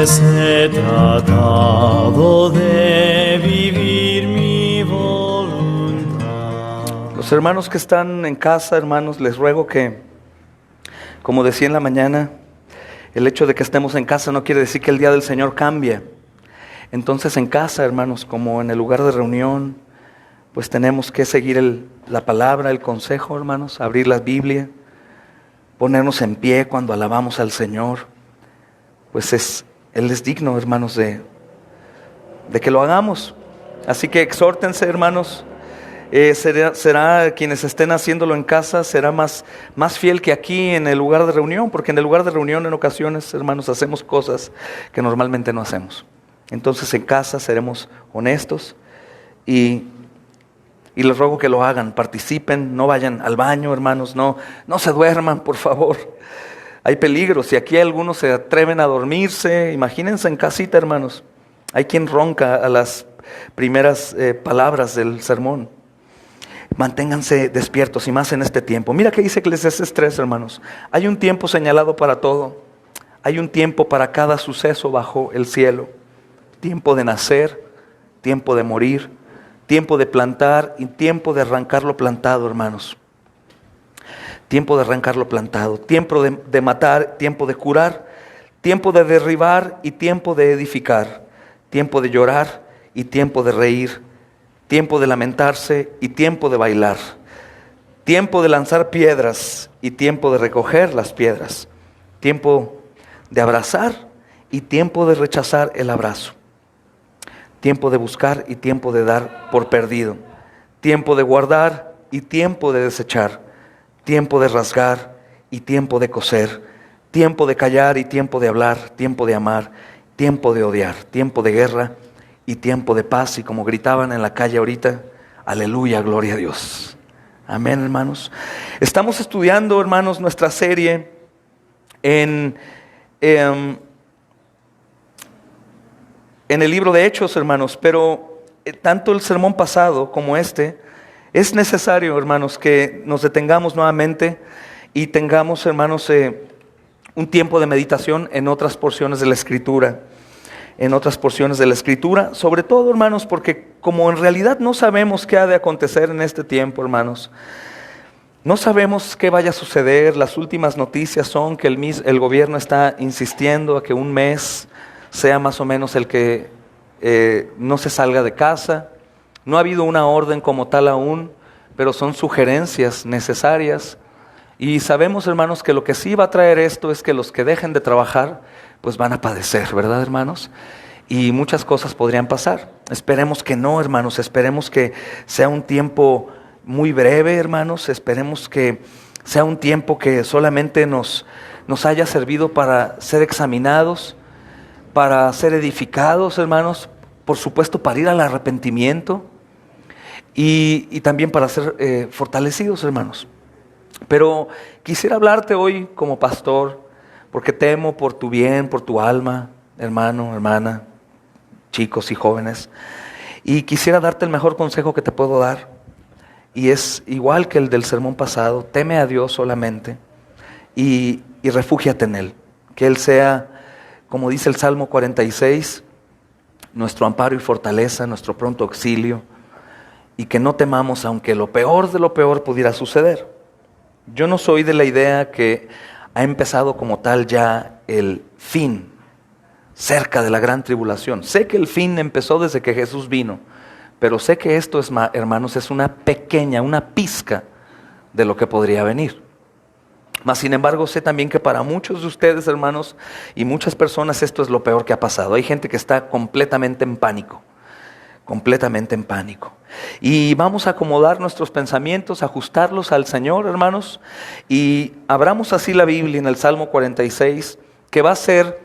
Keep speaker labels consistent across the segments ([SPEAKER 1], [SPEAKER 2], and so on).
[SPEAKER 1] hubiese tratado de vivir mi voluntad.
[SPEAKER 2] Los hermanos que están en casa, hermanos, les ruego que, como decía en la mañana, el hecho de que estemos en casa no quiere decir que el día del Señor cambie. Entonces en casa, hermanos, como en el lugar de reunión, pues tenemos que seguir la palabra, el consejo, hermanos, abrir la Biblia, ponernos en pie cuando alabamos al Señor. Pues Él es digno, hermanos, de que lo hagamos. Así que exhórtense, hermanos. Será quienes estén haciéndolo en casa, será más fiel que aquí en el lugar de reunión, porque en el lugar de reunión en ocasiones, hermanos, hacemos cosas que normalmente no hacemos. Entonces en casa seremos honestos y les ruego que lo hagan, participen, no vayan al baño, hermanos, no se duerman, por favor. Hay peligros, si aquí algunos se atreven a dormirse, imagínense en casita, hermanos. Hay quien ronca a las primeras palabras del sermón. Manténganse despiertos y más en este tiempo. Mira que dice Eclesiastés 3, hermanos. Hay un tiempo señalado para todo. Hay un tiempo para cada suceso bajo el cielo. Tiempo de nacer, tiempo de morir, tiempo de plantar y tiempo de arrancar lo plantado, hermanos. Tiempo de arrancar lo plantado, tiempo de matar, tiempo de curar, tiempo de derribar y tiempo de edificar, tiempo de llorar y tiempo de reír, tiempo de lamentarse y tiempo de bailar, tiempo de lanzar piedras y tiempo de recoger las piedras, tiempo de abrazar y tiempo de rechazar el abrazo, tiempo de buscar y tiempo de dar por perdido, tiempo de guardar y tiempo de desechar, tiempo de rasgar y tiempo de coser, tiempo de callar y tiempo de hablar, tiempo de amar, tiempo de odiar, tiempo de guerra y tiempo de paz. Y como gritaban en la calle ahorita, aleluya, gloria a Dios. Amén, hermanos. Estamos estudiando, hermanos, nuestra serie en el libro de Hechos, hermanos, pero tanto el sermón pasado como es necesario, hermanos, que nos detengamos nuevamente y tengamos, hermanos, un tiempo de meditación en otras porciones de la Escritura. Sobre todo, hermanos, porque como en realidad no sabemos qué ha de acontecer en este tiempo, hermanos, no sabemos qué vaya a suceder. Las últimas noticias son que el gobierno está insistiendo a que un mes sea más o menos el que no se salga de casa. No ha habido una orden como tal aún, pero son sugerencias necesarias. Y sabemos, hermanos, que lo que sí va a traer esto es que los que dejen de trabajar, pues van a padecer, ¿verdad, hermanos? Y muchas cosas podrían pasar. Esperemos que no, hermanos, esperemos que sea un tiempo muy breve, hermanos. Esperemos que sea un tiempo que solamente nos haya servido para ser examinados, para ser edificados, hermanos, por supuesto para ir al arrepentimiento y también para ser fortalecidos, hermanos. Pero quisiera hablarte hoy como pastor, porque temo por tu bien, por tu alma, hermano, hermana, chicos y jóvenes, y quisiera darte el mejor consejo que te puedo dar, y es igual que el del sermón pasado: teme a Dios solamente y refúgiate en Él, que Él sea, como dice el Salmo 46, nuestro amparo y fortaleza, nuestro pronto auxilio, y que no temamos aunque lo peor de lo peor pudiera suceder. Yo no soy de la idea que ha empezado como tal ya el fin, cerca de la gran tribulación. Sé que el fin empezó desde que Jesús vino, pero sé que esto, hermanos, es una pizca de lo que podría venir. Mas sin embargo sé también que para muchos de ustedes, hermanos, y muchas personas, esto es lo peor que ha pasado. Hay gente que está completamente en pánico. Y vamos a acomodar nuestros pensamientos, ajustarlos al Señor, hermanos, y abramos así la Biblia en el Salmo 46, que va a ser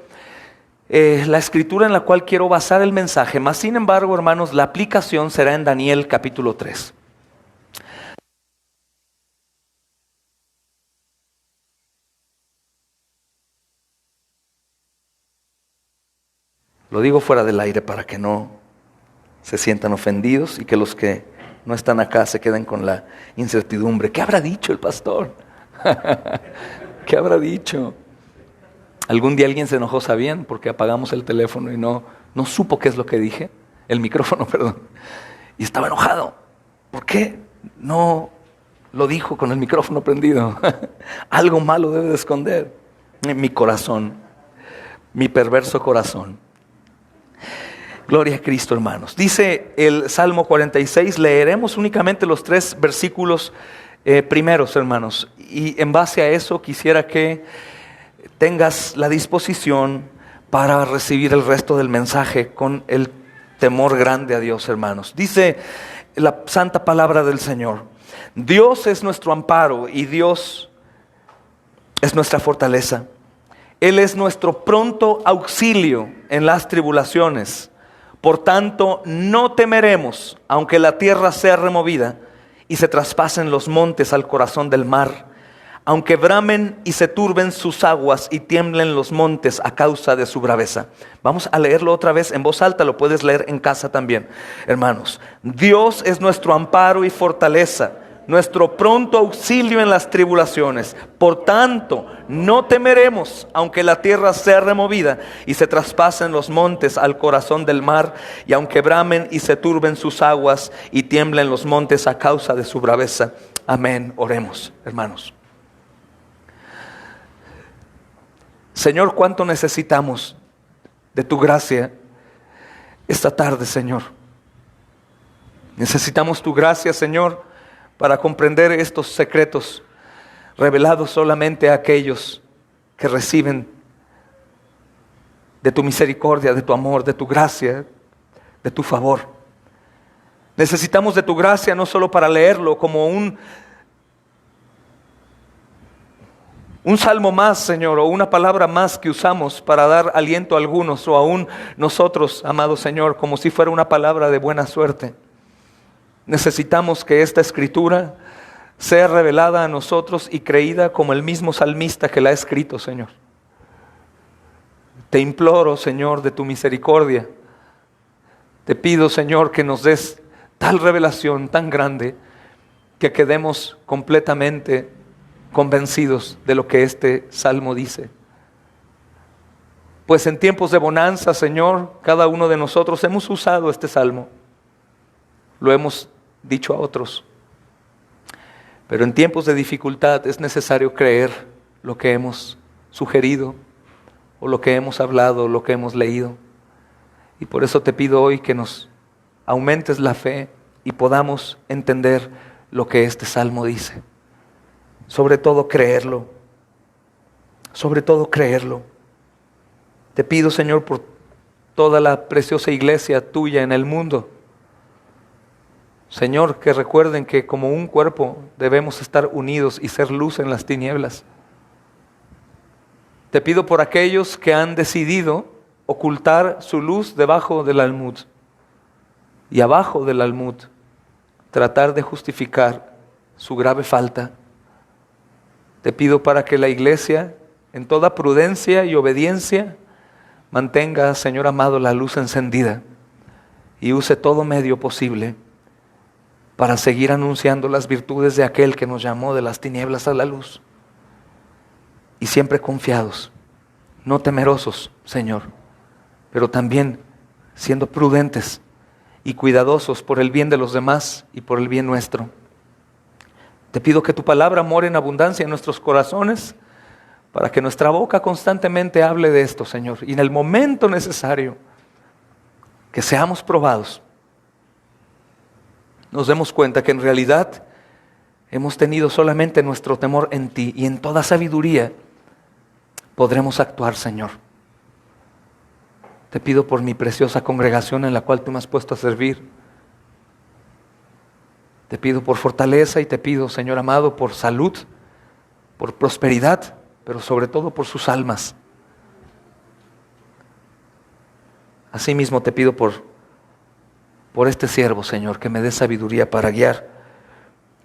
[SPEAKER 2] la escritura en la cual quiero basar el mensaje. Mas sin embargo, hermanos, la aplicación será en Daniel capítulo 3. Lo digo fuera del aire para que no se sientan ofendidos y que los que no están acá se queden con la incertidumbre. ¿Qué habrá dicho el pastor? ¿Qué habrá dicho? Algún día alguien se enojó, ¿sabían? Porque apagamos el teléfono y no supo qué es lo que dije. El micrófono, perdón. Y estaba enojado. ¿Por qué no lo dijo con el micrófono prendido? Algo malo debe de esconder. Mi corazón, mi perverso corazón. Gloria a Cristo, hermanos. Dice el Salmo 46, leeremos únicamente los 3 versículos primeros, hermanos. Y en base a eso quisiera que tengas la disposición para recibir el resto del mensaje con el temor grande a Dios, hermanos. Dice la santa palabra del Señor: Dios es nuestro amparo y Dios es nuestra fortaleza. Él es nuestro pronto auxilio en las tribulaciones. Por tanto, no temeremos, aunque la tierra sea removida y se traspasen los montes al corazón del mar, aunque bramen y se turben sus aguas y tiemblen los montes a causa de su braveza. Vamos a leerlo otra vez en voz alta, lo puedes leer en casa también, hermanos. Dios es nuestro amparo y fortaleza, nuestro pronto auxilio en las tribulaciones. Por tanto, no temeremos, aunque la tierra sea removida y se traspasen los montes al corazón del mar, y aunque bramen y se turben sus aguas y tiemblen los montes a causa de su braveza. Amén. Oremos, hermanos. Señor, cuánto necesitamos de tu gracia esta tarde, Señor. Necesitamos tu gracia, Señor, para comprender estos secretos revelados solamente a aquellos que reciben de tu misericordia, de tu amor, de tu gracia, de tu favor. Necesitamos de tu gracia no solo para leerlo como un salmo más, Señor, o una palabra más que usamos para dar aliento a algunos, o aún nosotros, amado Señor, como si fuera una palabra de buena suerte. Necesitamos que esta escritura sea revelada a nosotros y creída como el mismo salmista que la ha escrito, Señor. Te imploro, Señor, de tu misericordia. Te pido, Señor, que nos des tal revelación tan grande que quedemos completamente convencidos de lo que este salmo dice. Pues en tiempos de bonanza, Señor, cada uno de nosotros hemos usado este salmo. Lo hemos dicho a otros. Pero en tiempos de dificultad es necesario creer lo que hemos sugerido, o lo que hemos hablado, o lo que hemos leído. Y por eso te pido hoy que nos aumentes la fe y podamos entender lo que este salmo dice. Sobre todo creerlo. Sobre todo creerlo. Te pido, Señor, por toda la preciosa iglesia tuya en el mundo. Señor, que recuerden que como un cuerpo debemos estar unidos y ser luz en las tinieblas. Te pido por aquellos que han decidido ocultar su luz debajo del almud. Y abajo del almud tratar de justificar su grave falta. Te pido para que la iglesia, en toda prudencia y obediencia, mantenga, Señor amado, la luz encendida y use todo medio posible para seguir anunciando las virtudes de aquel que nos llamó de las tinieblas a la luz. Y siempre confiados, no temerosos, Señor, pero también siendo prudentes y cuidadosos por el bien de los demás y por el bien nuestro. Te pido que tu palabra more en abundancia en nuestros corazones, para que nuestra boca constantemente hable de esto, Señor. Y en el momento necesario que seamos probados, nos demos cuenta que en realidad hemos tenido solamente nuestro temor en ti, y en toda sabiduría podremos actuar, Señor. Te pido por mi preciosa congregación en la cual tú me has puesto a servir. Te pido por fortaleza y te pido, Señor amado, por salud, por prosperidad, pero sobre todo por sus almas. Asimismo te pido por este siervo, Señor, que me dé sabiduría para guiar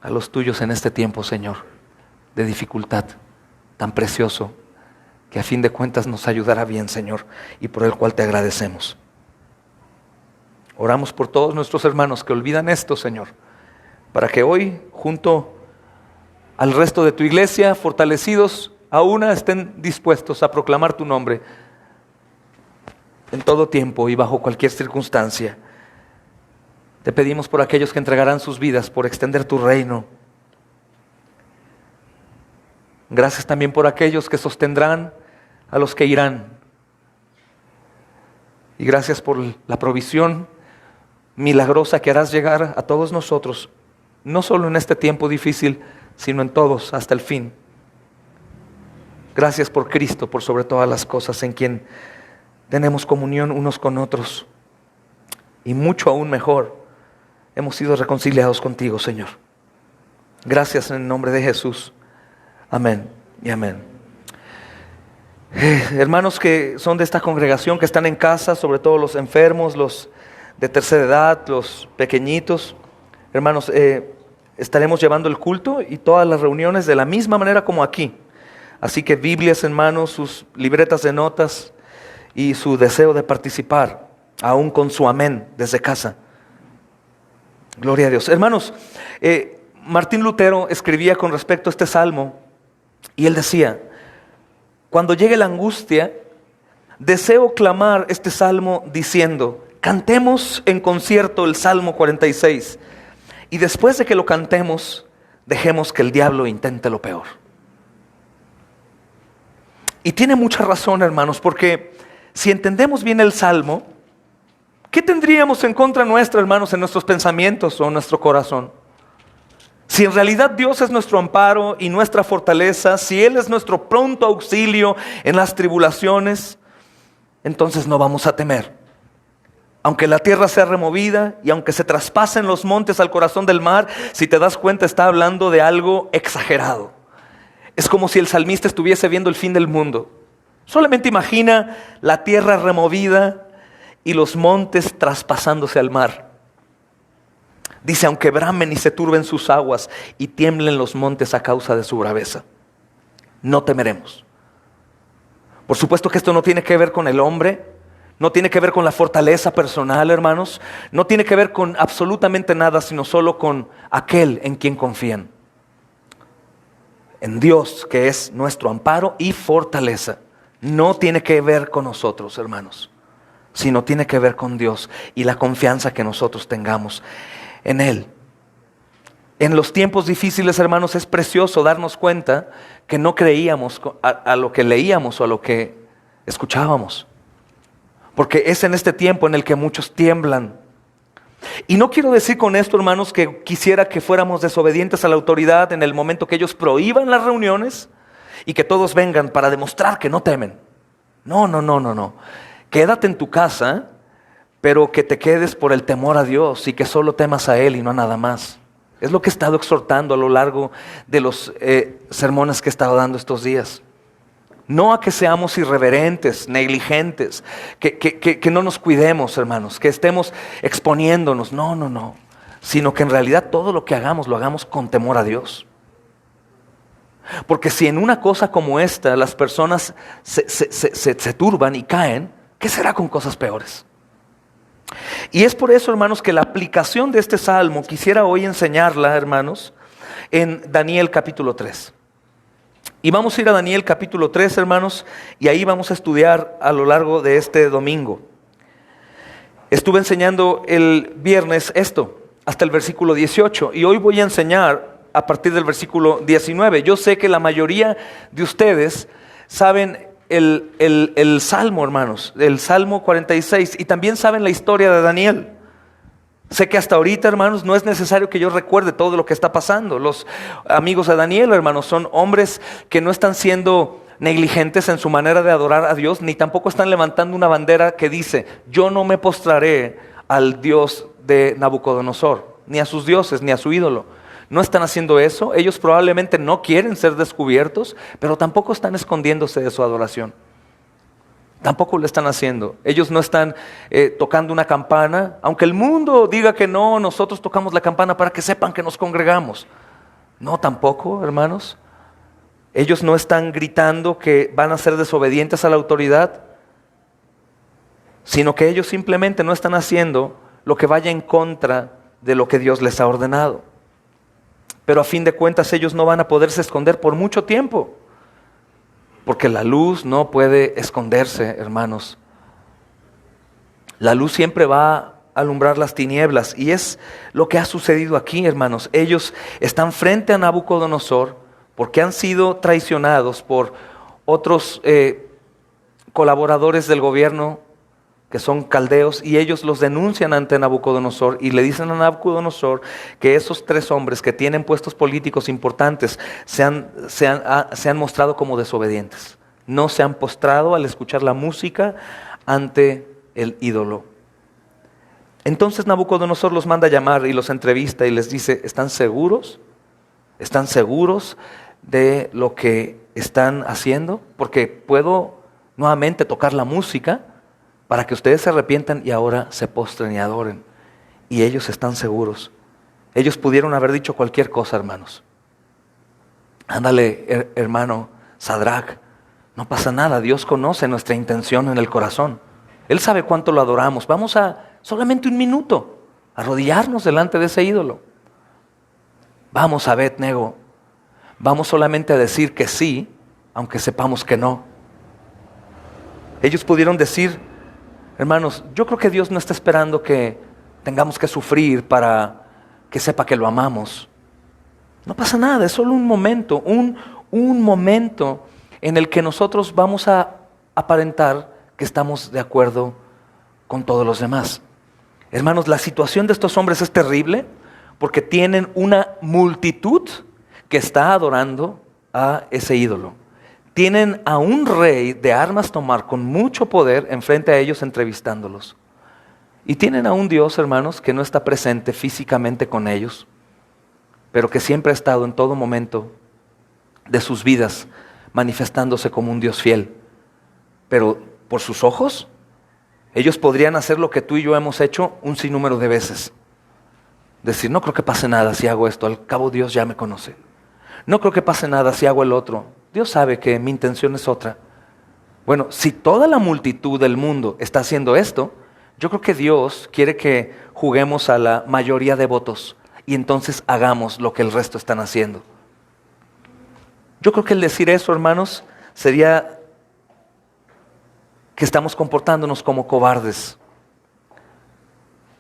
[SPEAKER 2] a los tuyos en este tiempo, Señor, de dificultad, tan precioso, que a fin de cuentas nos ayudará bien, Señor, y por el cual te agradecemos. Oramos por todos nuestros hermanos que olvidan esto, Señor, para que hoy, junto al resto de tu iglesia, fortalecidos aún estén dispuestos a proclamar tu nombre en todo tiempo y bajo cualquier circunstancia. Te pedimos por aquellos que entregarán sus vidas por extender tu reino. Gracias también por aquellos que sostendrán a los que irán. Y gracias por la provisión milagrosa que harás llegar a todos nosotros, no solo en este tiempo difícil, sino en todos hasta el fin. Gracias por Cristo, por sobre todas las cosas, en quien tenemos comunión unos con otros. Y mucho aún mejor, hemos sido reconciliados contigo, Señor. Gracias en el nombre de Jesús. Amén y amén. Hermanos que son de esta congregación, que están en casa, sobre todo los enfermos, los de tercera edad, los pequeñitos, hermanos, estaremos llevando el culto y todas las reuniones de la misma manera como aquí. Así que Biblias en manos, sus libretas de notas y su deseo de participar, aún con su amén desde casa. Gloria a Dios. Hermanos, Martín Lutero escribía con respecto a este salmo y él decía: cuando llegue la angustia, deseo clamar este salmo diciendo: cantemos en concierto el Salmo 46 y después de que lo cantemos, dejemos que el diablo intente lo peor. Y tiene mucha razón, hermanos, porque si entendemos bien el Salmo, ¿qué tendríamos en contra nuestra, hermanos, en nuestros pensamientos o en nuestro corazón? Si en realidad Dios es nuestro amparo y nuestra fortaleza, si Él es nuestro pronto auxilio en las tribulaciones, entonces no vamos a temer. Aunque la tierra sea removida y aunque se traspasen los montes al corazón del mar, si te das cuenta está hablando de algo exagerado. Es como si el salmista estuviese viendo el fin del mundo. Solamente imagina la tierra removida y los montes traspasándose al mar. Dice: aunque bramen y se turben sus aguas y tiemblen los montes a causa de su braveza, no temeremos. Por supuesto que esto no tiene que ver con el hombre, no tiene que ver con la fortaleza personal, hermanos, no tiene que ver con absolutamente nada, sino solo con aquel en quien confían. En Dios, que es nuestro amparo y fortaleza. No tiene que ver con nosotros, hermanos, sino tiene que ver con Dios y la confianza que nosotros tengamos en Él. En los tiempos difíciles, hermanos, es precioso darnos cuenta que no creíamos a lo que leíamos o a lo que escuchábamos. Porque es en este tiempo en el que muchos tiemblan. Y no quiero decir con esto, hermanos, que quisiera que fuéramos desobedientes a la autoridad en el momento que ellos prohíban las reuniones y que todos vengan para demostrar que no temen. No. Quédate en tu casa, pero que te quedes por el temor a Dios y que solo temas a Él y no a nada más. Es lo que he estado exhortando a lo largo de los sermones que he estado dando estos días. No a que seamos irreverentes, negligentes, que no nos cuidemos, hermanos, que estemos exponiéndonos. No. Sino que en realidad todo lo que hagamos, lo hagamos con temor a Dios. Porque si en una cosa como esta las personas se turban y caen, ¿qué será con cosas peores? Y es por eso, hermanos, que la aplicación de este salmo quisiera hoy enseñarla, hermanos, en Daniel capítulo 3. Y vamos a ir a Daniel capítulo 3, hermanos, y ahí vamos a estudiar a lo largo de este domingo. Estuve enseñando el viernes esto, hasta el versículo 18, y hoy voy a enseñar a partir del versículo 19. Yo sé que la mayoría de ustedes saben el Salmo, hermanos, el Salmo 46, y también saben la historia de Daniel. Sé que hasta ahorita, hermanos, no es necesario que yo recuerde todo lo que está pasando. Los amigos de Daniel, hermanos, son hombres que no están siendo negligentes en su manera de adorar a Dios, ni tampoco están levantando una bandera que dice: yo no me postraré al Dios de Nabucodonosor, ni a sus dioses, ni a su ídolo. No están haciendo eso. Ellos probablemente no quieren ser descubiertos, pero tampoco están escondiéndose de su adoración. Tampoco lo están haciendo. Ellos no están tocando una campana. Aunque el mundo diga que no, nosotros tocamos la campana para que sepan que nos congregamos. No, tampoco, hermanos. Ellos no están gritando que van a ser desobedientes a la autoridad, sino que ellos simplemente no están haciendo lo que vaya en contra de lo que Dios les ha ordenado. Pero a fin de cuentas ellos no van a poderse esconder por mucho tiempo. Porque la luz no puede esconderse, hermanos. La luz siempre va a alumbrar las tinieblas. Y es lo que ha sucedido aquí, hermanos. Ellos están frente a Nabucodonosor porque han sido traicionados por otros colaboradores del gobierno que son caldeos, y ellos los denuncian ante Nabucodonosor y le dicen a Nabucodonosor que esos 3 hombres que tienen puestos políticos importantes se han mostrado como desobedientes. No se han postrado al escuchar la música ante el ídolo. Entonces Nabucodonosor los manda a llamar y los entrevista y les dice: ¿están seguros? ¿Están seguros de lo que están haciendo? Porque puedo nuevamente tocar la música para que ustedes se arrepientan y ahora se postren y adoren. Y ellos están seguros. Ellos pudieron haber dicho cualquier cosa, hermanos. Ándale, hermano Sadrach, no pasa nada. Dios conoce nuestra intención en el corazón. Él sabe cuánto lo adoramos. Vamos a solamente un minuto arrodillarnos delante de ese ídolo. Vamos, Abed-nego, vamos solamente a decir que sí, aunque sepamos que no. Ellos pudieron decir: hermanos, yo creo que Dios no está esperando que tengamos que sufrir para que sepa que lo amamos. No pasa nada, es solo un momento, un momento en el que nosotros vamos a aparentar que estamos de acuerdo con todos los demás. Hermanos, la situación de estos hombres es terrible porque tienen una multitud que está adorando a ese ídolo. Tienen a un rey de armas tomar con mucho poder enfrente a ellos entrevistándolos. Y tienen a un Dios, hermanos, que no está presente físicamente con ellos, pero que siempre ha estado en todo momento de sus vidas manifestándose como un Dios fiel. Pero por sus ojos, ellos podrían hacer lo que tú y yo hemos hecho un sinnúmero de veces. Decir: no creo que pase nada si hago esto, al cabo Dios ya me conoce. No creo que pase nada si hago el otro. Dios sabe que mi intención es otra. Bueno, si toda la multitud del mundo está haciendo esto, yo creo que Dios quiere que juguemos a la mayoría de votos y entonces hagamos lo que el resto están haciendo. Yo creo que el decir eso, hermanos, sería que estamos comportándonos como cobardes,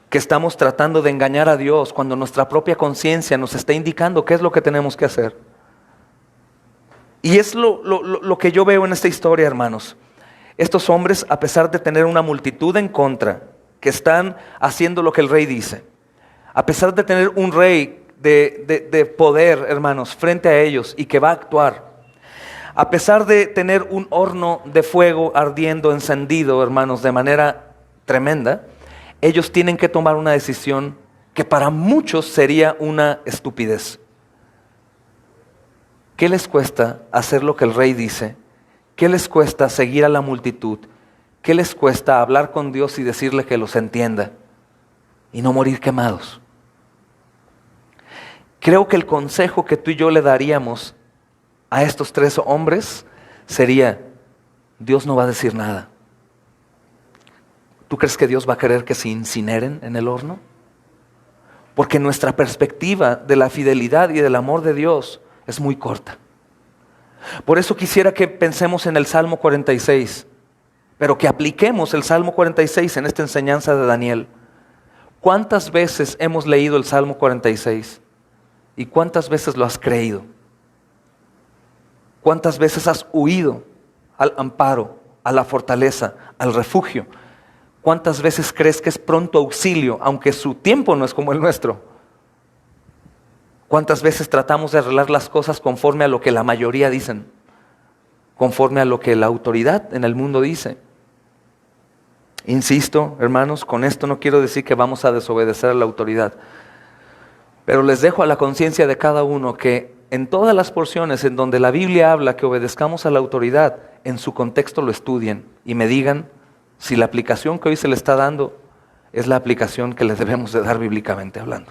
[SPEAKER 2] que estamos tratando de engañar a Dios cuando nuestra propia conciencia nos está indicando qué es lo que tenemos que hacer. Y es lo que yo veo en esta historia, hermanos. Estos hombres, a pesar de tener una multitud en contra, que están haciendo lo que el rey dice, a pesar de tener un rey de poder, hermanos, frente a ellos y que va a actuar, a pesar de tener un horno de fuego ardiendo, encendido, hermanos, de manera tremenda, ellos tienen que tomar una decisión que para muchos sería una estupidez. ¿Qué les cuesta hacer lo que el rey dice? ¿Qué les cuesta seguir a la multitud? ¿Qué les cuesta hablar con Dios y decirle que los entienda y no morir quemados? Creo que el consejo que tú y yo le daríamos a estos 3 hombres sería: Dios no va a decir nada. ¿Tú crees que Dios va a querer que se incineren en el horno? Porque nuestra perspectiva de la fidelidad y del amor de Dios es muy corta. Por eso quisiera que pensemos en el Salmo 46, pero que apliquemos el Salmo 46 en esta enseñanza de Daniel. ¿Cuántas veces hemos leído el Salmo 46? ¿Y cuántas veces lo has creído? ¿Cuántas veces has huido al amparo, a la fortaleza, al refugio? ¿Cuántas veces crees que es pronto auxilio, aunque su tiempo no es como el nuestro? ¿Cuántas veces tratamos de arreglar las cosas conforme a lo que la mayoría dicen? Conforme a lo que la autoridad en el mundo dice. Insisto, hermanos, con esto no quiero decir que vamos a desobedecer a la autoridad. Pero les dejo a la conciencia de cada uno que en todas las porciones en donde la Biblia habla que obedezcamos a la autoridad, en su contexto lo estudien y me digan si la aplicación que hoy se le está dando es la aplicación que les debemos de dar bíblicamente hablando.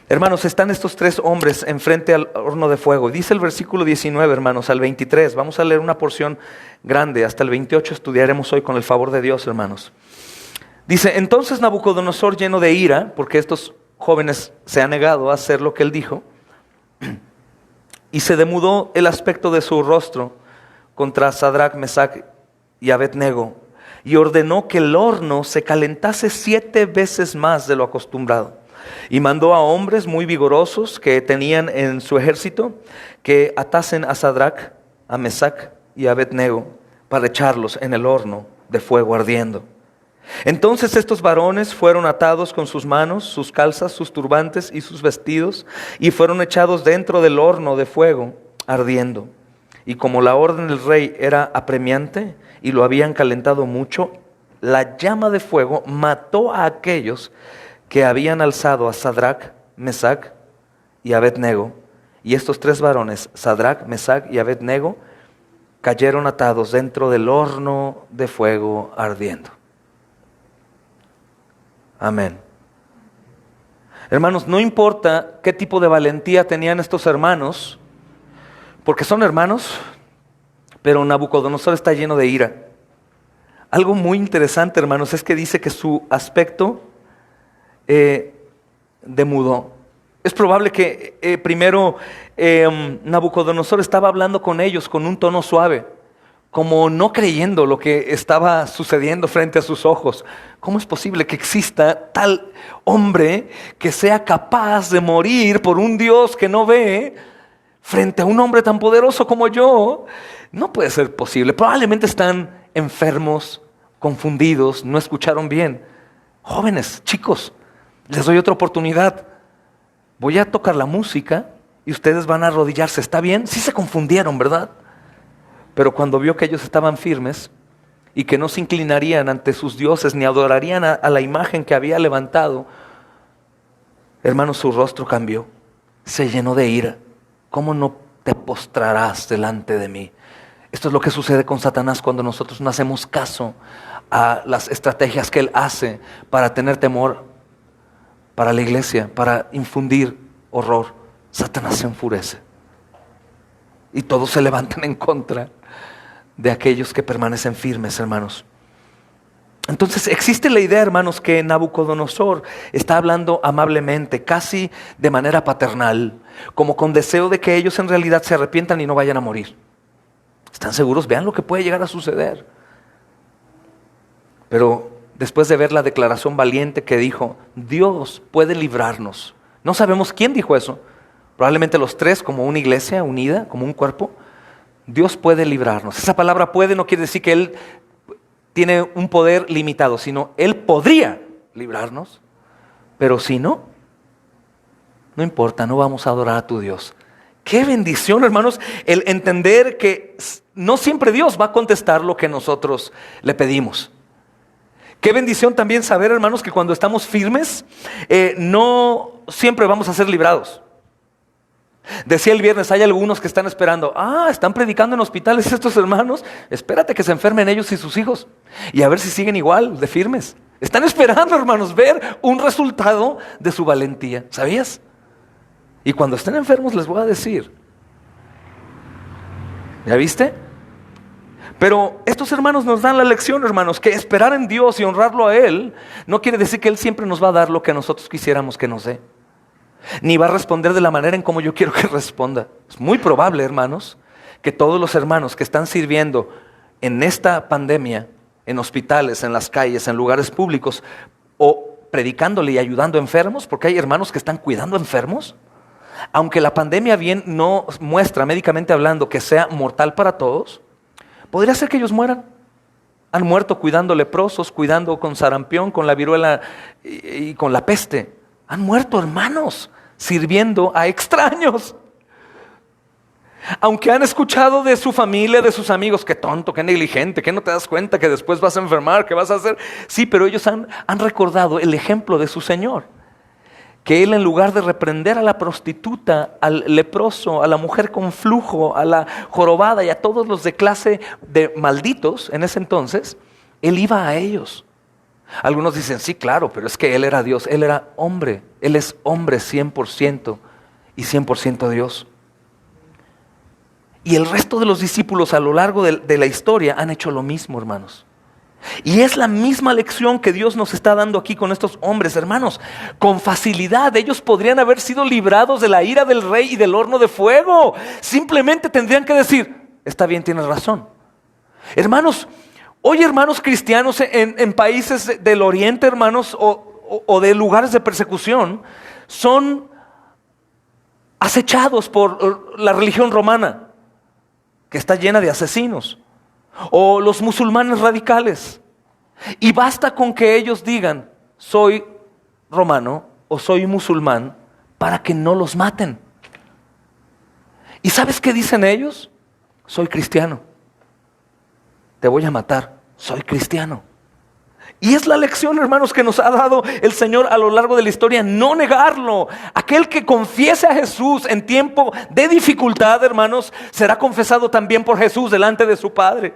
[SPEAKER 2] Hermanos, están estos 3 hombres enfrente al horno de fuego. Dice el versículo 19, hermanos, al 23. Vamos a leer una porción grande. Hasta el 28 estudiaremos hoy con el favor de Dios, hermanos. Dice: entonces Nabucodonosor, lleno de ira, porque estos jóvenes se han negado a hacer lo que él dijo, Y se demudó el aspecto de su rostro contra Sadrach, Mesach y Abed-nego, y ordenó que el horno se calentase 7 veces más de lo acostumbrado. Y mandó a hombres muy vigorosos que tenían en su ejército que atasen a Sadrach, a Mesach y a Abed-nego para echarlos en el horno de fuego ardiendo. Entonces estos varones fueron atados con sus manos, sus calzas, sus turbantes y sus vestidos, y fueron echados dentro del horno de fuego ardiendo. Y como la orden del rey era apremiante y lo habían calentado mucho, la llama de fuego mató a aquellos que habían alzado a Sadrach, Mesach y Abed-nego. Y estos 3 varones, Sadrach, Mesach y Abed-nego, cayeron atados dentro del horno de fuego ardiendo. Amén. Hermanos, no importa qué tipo de valentía tenían estos hermanos, porque son hermanos, pero Nabucodonosor está lleno de ira. Algo muy interesante, hermanos, es que dice que su aspecto demudó. Es probable que primero Nabucodonosor estaba hablando con ellos con un tono suave, como no creyendo lo que estaba sucediendo frente a sus ojos. ¿Cómo es posible que exista tal hombre que sea capaz de morir por un Dios que no ve frente a un hombre tan poderoso como yo? No puede ser posible. Probablemente están enfermos, confundidos, no escucharon bien. Jóvenes, chicos, les doy otra oportunidad. Voy a tocar la música y ustedes van a arrodillarse. ¿Está bien? Sí se confundieron, ¿verdad? Pero cuando vio que ellos estaban firmes y que no se inclinarían ante sus dioses ni adorarían a la imagen que había levantado, hermanos, su rostro cambió, se llenó de ira. ¿Cómo no te postrarás delante de mí? Esto es lo que sucede con Satanás cuando nosotros no hacemos caso a las estrategias que él hace para tener temor para la iglesia, para infundir horror. Satanás se enfurece y todos se levantan en contra de aquellos que permanecen firmes, hermanos. Entonces existe la idea, hermanos, que Nabucodonosor está hablando amablemente, casi de manera paternal, como con deseo de que ellos en realidad se arrepientan y no vayan a morir. ¿Están seguros? Vean lo que puede llegar a suceder. Pero después de ver la declaración valiente que dijo, Dios puede librarnos. No sabemos quién dijo eso. Probablemente los 3 como una iglesia unida, como un cuerpo. Dios puede librarnos. Esa palabra puede no quiere decir que Él tiene un poder limitado, sino Él podría librarnos. Pero si no, no importa, no vamos a adorar a tu Dios. Qué bendición, hermanos, el entender que no siempre Dios va a contestar lo que nosotros le pedimos. Qué bendición también saber, hermanos, que cuando estamos firmes, no siempre vamos a ser librados. Decía el viernes, hay algunos que están esperando, están predicando en hospitales estos hermanos, espérate que se enfermen ellos y sus hijos, y a ver si siguen igual de firmes. Están esperando, hermanos, ver un resultado de su valentía, ¿sabías? Y cuando estén enfermos les voy a decir, ¿ya viste? Pero estos hermanos nos dan la lección, hermanos, que esperar en Dios y honrarlo a Él no quiere decir que Él siempre nos va a dar lo que nosotros quisiéramos que nos dé, ni va a responder de la manera en como yo quiero que responda. Es muy probable, hermanos, que todos los hermanos que están sirviendo en esta pandemia, en hospitales, en las calles, en lugares públicos, o predicándole y ayudando a enfermos, porque hay hermanos que están cuidando enfermos, aunque la pandemia bien no muestra médicamente hablando que sea mortal para todos, podría ser que ellos mueran. Han muerto cuidando leprosos, cuidando con sarampión, con la viruela y con la peste. Han muerto hermanos sirviendo a extraños. Aunque han escuchado de su familia, de sus amigos, qué tonto, qué negligente, que no te das cuenta que después vas a enfermar, que vas a hacer. Sí, pero ellos han recordado el ejemplo de su Señor. Que Él, en lugar de reprender a la prostituta, al leproso, a la mujer con flujo, a la jorobada y a todos los de clase de malditos en ese entonces, Él iba a ellos. Algunos dicen, sí, claro, pero es que Él era Dios, Él era hombre, Él es hombre 100% y 100% Dios. Y el resto de los discípulos a lo largo de la historia han hecho lo mismo, hermanos. Y es la misma lección que Dios nos está dando aquí con estos hombres, hermanos. Con facilidad ellos podrían haber sido librados de la ira del rey y del horno de fuego. Simplemente tendrían que decir, está bien, tienes razón. Hermanos, hoy hermanos cristianos en países del oriente, hermanos, o de lugares de persecución, son acechados por la religión romana, que está llena de asesinos, o los musulmanes radicales. Y basta con que ellos digan, soy romano o soy musulmán, para que no los maten. ¿Y sabes qué dicen ellos? Soy cristiano. Te voy a matar, soy cristiano. Y es la lección, hermanos, que nos ha dado el Señor a lo largo de la historia, no negarlo. Aquel que confiese a Jesús en tiempo de dificultad, hermanos, será confesado también por Jesús delante de su Padre.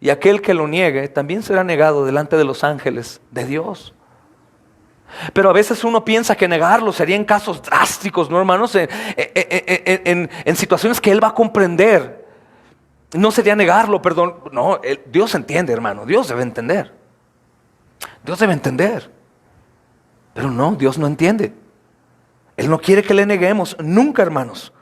[SPEAKER 2] Y aquel que lo niegue también será negado delante de los ángeles de Dios. Pero a veces uno piensa que negarlo sería en casos drásticos, ¿no, hermanos? En situaciones que Él va a comprender. No sería negarlo, perdón. No, Dios entiende, hermano. Dios debe entender. Dios debe entender. Pero no, Dios no entiende. Él no quiere que le neguemos. Nunca, hermanos.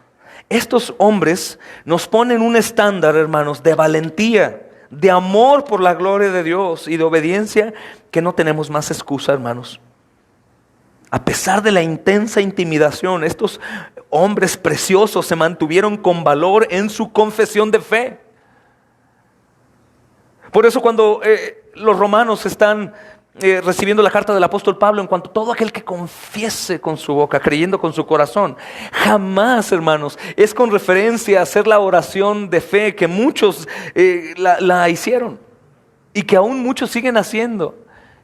[SPEAKER 2] Estos hombres nos ponen un estándar, hermanos, de valentía, de amor por la gloria de Dios y de obediencia, que no tenemos más excusa, hermanos. A pesar de la intensa intimidación, estos hombres preciosos se mantuvieron con valor en su confesión de fe. Por eso cuando los romanos están recibiendo la carta del apóstol Pablo, en cuanto a todo aquel que confiese con su boca, creyendo con su corazón, jamás, hermanos, es con referencia a hacer la oración de fe que muchos la hicieron y que aún muchos siguen haciendo.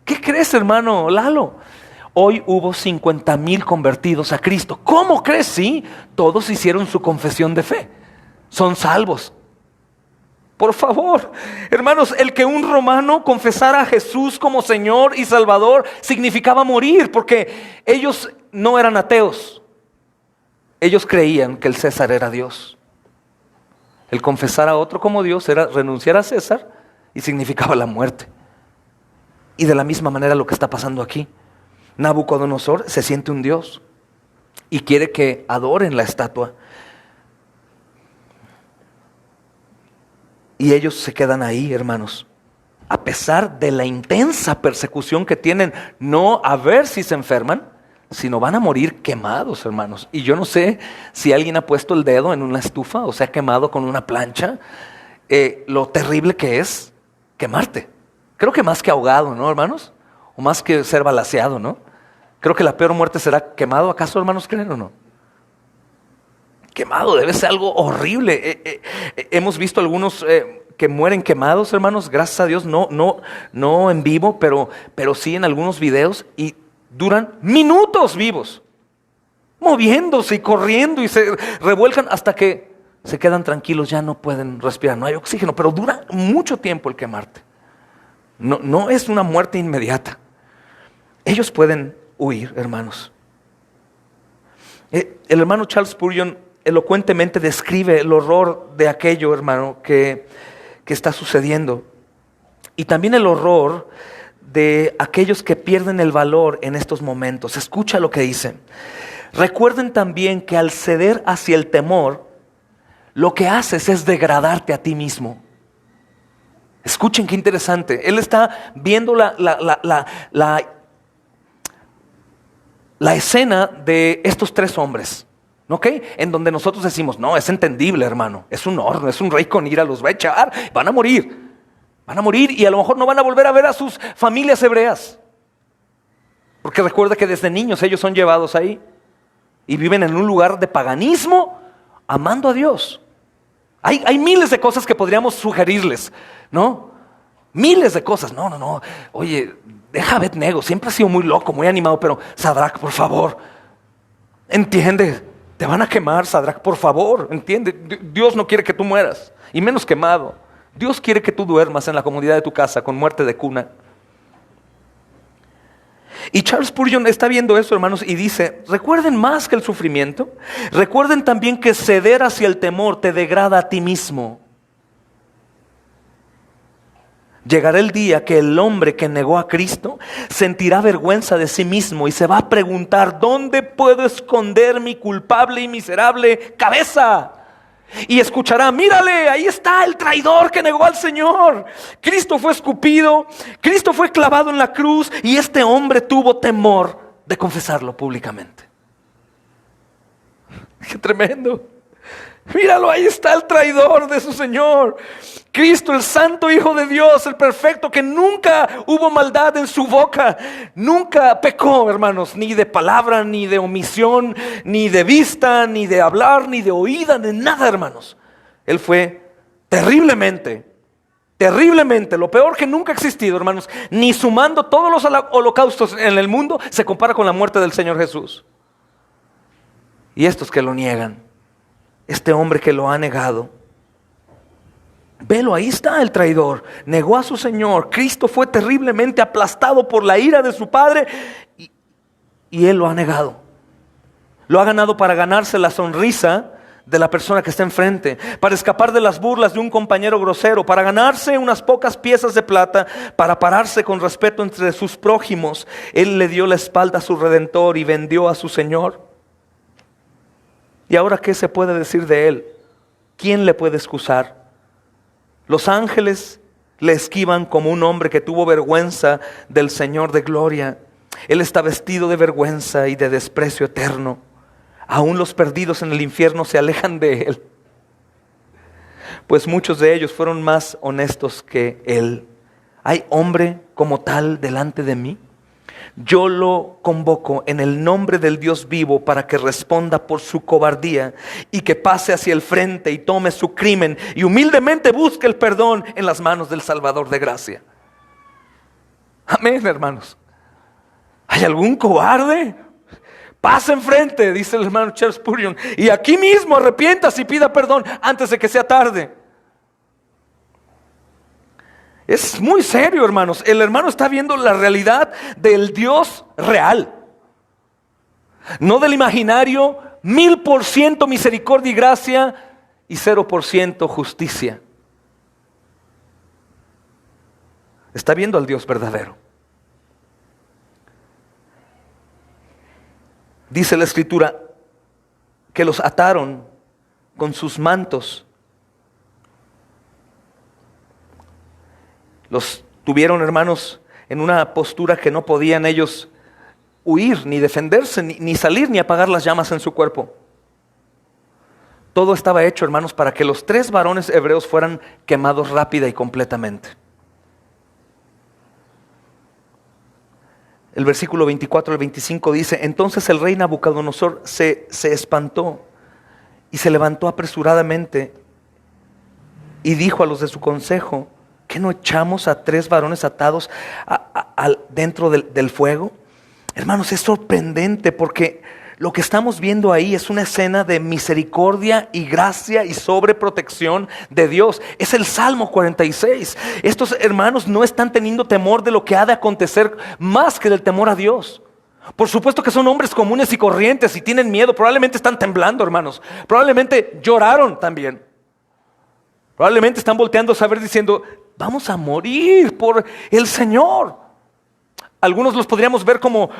[SPEAKER 2] ¿Qué crees, hermano Lalo? Hoy hubo 50,000 convertidos a Cristo. ¿Cómo crees? Sí, todos hicieron su confesión de fe. Son salvos. Por favor, hermanos, el que un romano confesara a Jesús como Señor y Salvador significaba morir, porque ellos no eran ateos. Ellos creían que el César era Dios. El confesar a otro como Dios era renunciar a César y significaba la muerte. Y de la misma manera lo que está pasando aquí. Nabucodonosor se siente un Dios y quiere que adoren la estatua. Y ellos se quedan ahí, hermanos, a pesar de la intensa persecución que tienen, no a ver si se enferman, sino van a morir quemados, hermanos. Y yo no sé si alguien ha puesto el dedo en una estufa o se ha quemado con una plancha, lo terrible que es quemarte. Creo que más que ahogado, ¿no, hermanos? O más que ser balaceado, ¿no? Creo que la peor muerte será quemado. ¿Acaso, hermanos, creen o no? Quemado debe ser algo horrible. Hemos visto algunos que mueren quemados, hermanos, gracias a Dios, no en vivo, pero sí en algunos videos, y duran minutos vivos, moviéndose y corriendo y se revuelcan hasta que se quedan tranquilos, ya no pueden respirar, no hay oxígeno, pero dura mucho tiempo el quemarte. No es una muerte inmediata. Ellos pueden huir, hermanos. El hermano Charles Spurgeon elocuentemente describe el horror de aquello, hermano, que está sucediendo. Y también el horror de aquellos que pierden el valor en estos momentos. Escucha lo que dice. Recuerden también que al ceder hacia el temor, lo que haces es degradarte a ti mismo. Escuchen qué interesante. Él está viendo la escena de estos tres hombres, ¿ok? En donde nosotros decimos, no, es entendible, hermano. Es un horno, es un rey con ira, los va a echar, van a morir. Van a morir y a lo mejor no van a volver a ver a sus familias hebreas. Porque recuerda que desde niños ellos son llevados ahí y viven en un lugar de paganismo, amando a Dios. Hay miles de cosas que podríamos sugerirles, ¿no? Miles de cosas. No. Oye, deja a Abednego, siempre ha sido muy loco, muy animado, pero Sadrach, por favor, entiende, te van a quemar, Sadrach, por favor, entiende. Dios no quiere que tú mueras, y menos quemado. Dios quiere que tú duermas en la comodidad de tu casa con muerte de cuna. Y Charles Spurgeon está viendo eso, hermanos, y dice, recuerden más que el sufrimiento, recuerden también que ceder hacia el temor te degrada a ti mismo. Llegará el día que el hombre que negó a Cristo sentirá vergüenza de sí mismo y se va a preguntar: ¿dónde puedo esconder mi culpable y miserable cabeza? Y escuchará: mírale, ahí está el traidor que negó al Señor. Cristo fue escupido, Cristo fue clavado en la cruz, y este hombre tuvo temor de confesarlo públicamente. ¡Qué tremendo! Míralo, ahí está el traidor de su Señor. Cristo, el santo Hijo de Dios, el perfecto, que nunca hubo maldad en su boca, nunca pecó, hermanos, ni de palabra, ni de omisión, ni de vista, ni de hablar, ni de oída, de nada, hermanos. Él fue terriblemente, lo peor que nunca ha existido, hermanos. Ni sumando todos los holocaustos en el mundo se compara con la muerte del Señor Jesús. Y estos que lo niegan, este hombre que lo ha negado, velo, ahí está el traidor, negó a su Señor. Cristo fue terriblemente aplastado por la ira de su Padre, y él lo ha negado. Lo ha ganado para ganarse la sonrisa de la persona que está enfrente, para escapar de las burlas de un compañero grosero, para ganarse unas pocas piezas de plata, para pararse con respeto entre sus prójimos. Él le dio la espalda a su Redentor y vendió a su Señor. ¿Y ahora qué se puede decir de él? ¿Quién le puede excusar? Los ángeles le esquivan como un hombre que tuvo vergüenza del Señor de gloria. Él está vestido de vergüenza y de desprecio eterno. Aún los perdidos en el infierno se alejan de él, pues muchos de ellos fueron más honestos que él. ¿Hay hombre como tal delante de mí? Yo lo convoco en el nombre del Dios vivo para que responda por su cobardía y que pase hacia el frente y tome su crimen y humildemente busque el perdón en las manos del Salvador de gracia. Amén, hermanos. ¿Hay algún cobarde? Pase enfrente, dice el hermano Charles Spurgeon, y aquí mismo arrepiéntase y pida perdón antes de que sea tarde. Es muy serio, hermanos. El hermano está viendo la realidad del Dios real, no del imaginario. 1000% misericordia y gracia y 0% justicia. Está viendo al Dios verdadero. Dice la Escritura que los ataron con sus mantos. Los tuvieron, hermanos, en una postura que no podían ellos huir, ni defenderse, ni salir, ni apagar las llamas en su cuerpo. Todo estaba hecho, hermanos, para que los 3 varones hebreos fueran quemados rápida y completamente. El versículo 24 al 25 dice: entonces el rey Nabucodonosor se espantó y se levantó apresuradamente y dijo a los de su consejo: ¿qué no echamos a 3 varones atados dentro del fuego? Hermanos, es sorprendente porque lo que estamos viendo ahí es una escena de misericordia y gracia y sobreprotección de Dios. Es el Salmo 46. Estos hermanos no están teniendo temor de lo que ha de acontecer más que del temor a Dios. Por supuesto que son hombres comunes y corrientes y tienen miedo. Probablemente están temblando, hermanos. Probablemente lloraron también. Probablemente están volteando a saber diciendo: vamos a morir por el Señor. Algunos los podríamos ver como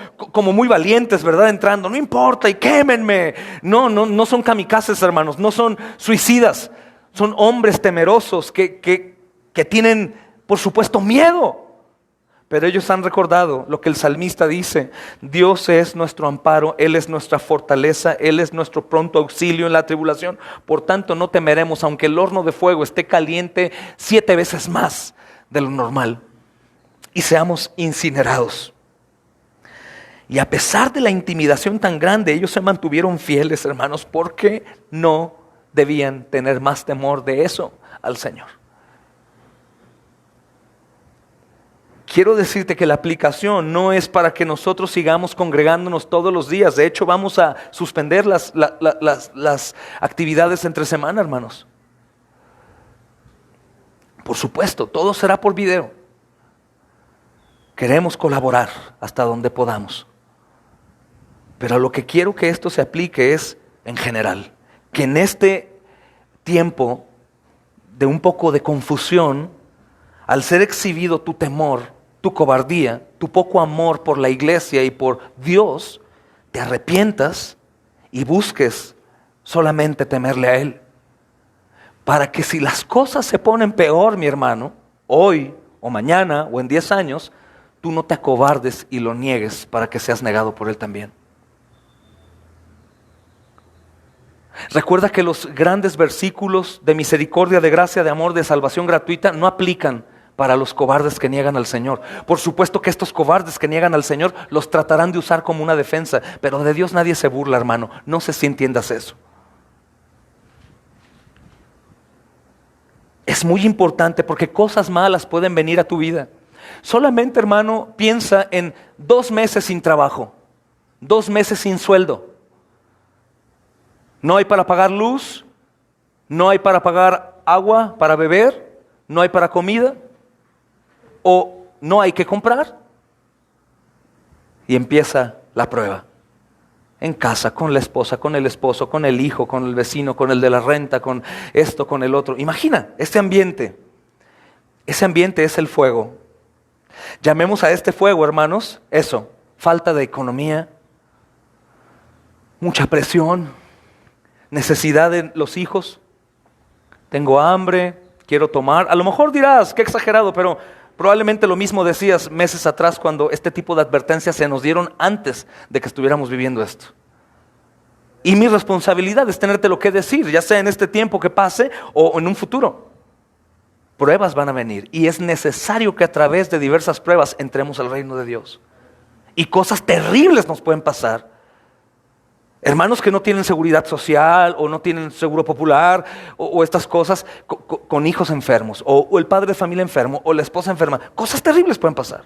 [SPEAKER 2] muy valientes, ¿verdad? Entrando, no importa, y quémenme. No son kamikazes, hermanos, no son suicidas. Son hombres temerosos que tienen, por supuesto, miedo. Pero ellos han recordado lo que el salmista dice: Dios es nuestro amparo, Él es nuestra fortaleza, Él es nuestro pronto auxilio en la tribulación. Por tanto no temeremos, aunque el horno de fuego esté caliente 7 veces más de lo normal y seamos incinerados. Y a pesar de la intimidación tan grande, ellos se mantuvieron fieles, hermanos, porque no debían tener más temor de eso al Señor. Quiero decirte que la aplicación no es para que nosotros sigamos congregándonos todos los días. De hecho, vamos a suspender las actividades entre semana, hermanos. Por supuesto, todo será por video. Queremos colaborar hasta donde podamos. Pero lo que quiero que esto se aplique es en general. Que en este tiempo de un poco de confusión, al ser exhibido tu temor, tu cobardía, tu poco amor por la iglesia y por Dios, te arrepientas y busques solamente temerle a Él. Para que si las cosas se ponen peor, mi hermano, hoy o mañana o en 10 años, tú no te acobardes y lo niegues para que seas negado por Él también. Recuerda que los grandes versículos de misericordia, de gracia, de amor, de salvación gratuita no aplican para los cobardes que niegan al Señor. Por supuesto que estos cobardes que niegan al Señor los tratarán de usar como una defensa, pero de Dios nadie se burla, hermano. No sé si entiendas eso. Es muy importante porque cosas malas pueden venir a tu vida. Solamente, hermano, piensa en 2 meses sin trabajo, 2 meses sin sueldo. No hay para pagar luz, no hay para pagar agua para beber, no hay para comida, o no hay que comprar. Y empieza la prueba. En casa, con la esposa, con el esposo, con el hijo, con el vecino, con el de la renta, con esto, con el otro. Imagina este ambiente. Ese ambiente es el fuego. Llamemos a este fuego, hermanos, eso, falta de economía, mucha presión, necesidad de los hijos, tengo hambre, quiero tomar. A lo mejor dirás, qué exagerado, pero probablemente lo mismo decías meses atrás cuando este tipo de advertencias se nos dieron antes de que estuviéramos viviendo esto. Y mi responsabilidad es tenerte lo que decir, ya sea en este tiempo que pase o en un futuro. Pruebas van a venir y es necesario que a través de diversas pruebas entremos al reino de Dios. Y cosas terribles nos pueden pasar. Hermanos que no tienen seguridad social o no tienen seguro popular o estas cosas con hijos enfermos o el padre de familia enfermo o la esposa enferma. Cosas terribles pueden pasar.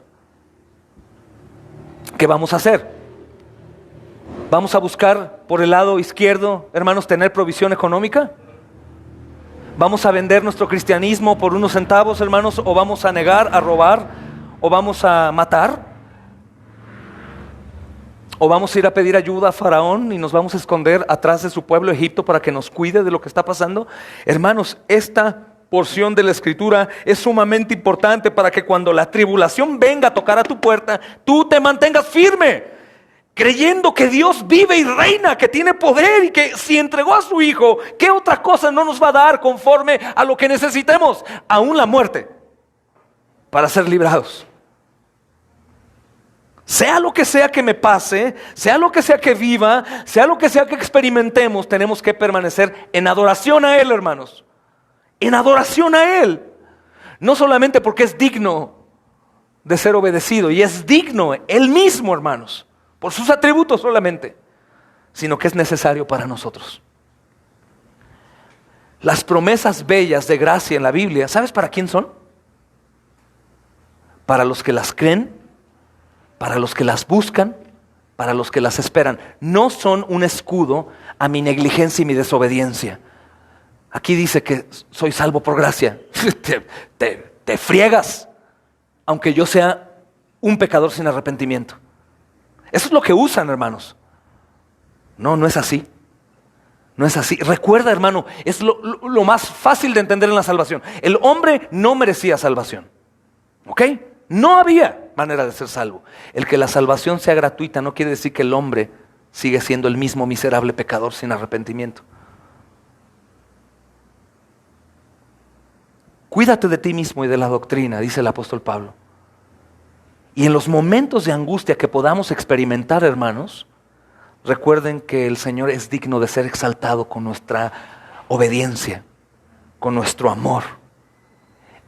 [SPEAKER 2] ¿Qué vamos a hacer? ¿Vamos a buscar por el lado izquierdo, hermanos, tener provisión económica? ¿Vamos a vender nuestro cristianismo por unos centavos, hermanos? ¿O vamos a negar, a robar? ¿O vamos a matar? ¿O vamos a ir a pedir ayuda a Faraón y nos vamos a esconder atrás de su pueblo Egipto para que nos cuide de lo que está pasando? Hermanos, esta porción de la Escritura es sumamente importante para que cuando la tribulación venga a tocar a tu puerta, tú te mantengas firme, creyendo que Dios vive y reina, que tiene poder y que si entregó a su Hijo, ¿qué otra cosa no nos va a dar conforme a lo que necesitemos? Aún la muerte, para ser librados. Sea lo que sea que me pase, sea lo que sea que viva, sea lo que sea que experimentemos, tenemos que permanecer en adoración a Él, hermanos. En adoración a Él. No solamente porque es digno de ser obedecido, y es digno Él mismo, hermanos, por sus atributos solamente, sino que es necesario para nosotros. Las promesas bellas de gracia en la Biblia, ¿sabes para quién son? Para los que las creen, para los que las buscan, para los que las esperan. No son un escudo a mi negligencia y mi desobediencia. Aquí dice que soy salvo por gracia. Te friegas, aunque yo sea un pecador sin arrepentimiento. Eso es lo que usan, hermanos. No, no es así. No es así. Recuerda, hermano, es lo más fácil de entender en la salvación. El hombre no merecía salvación. ¿Ok? No había manera de ser salvo. El que la salvación sea gratuita no quiere decir que el hombre sigue siendo el mismo miserable pecador sin arrepentimiento. Cuídate de ti mismo y de la doctrina, dice el apóstol Pablo. Y en los momentos de angustia que podamos experimentar, hermanos, recuerden que el Señor es digno de ser exaltado con nuestra obediencia, con nuestro amor.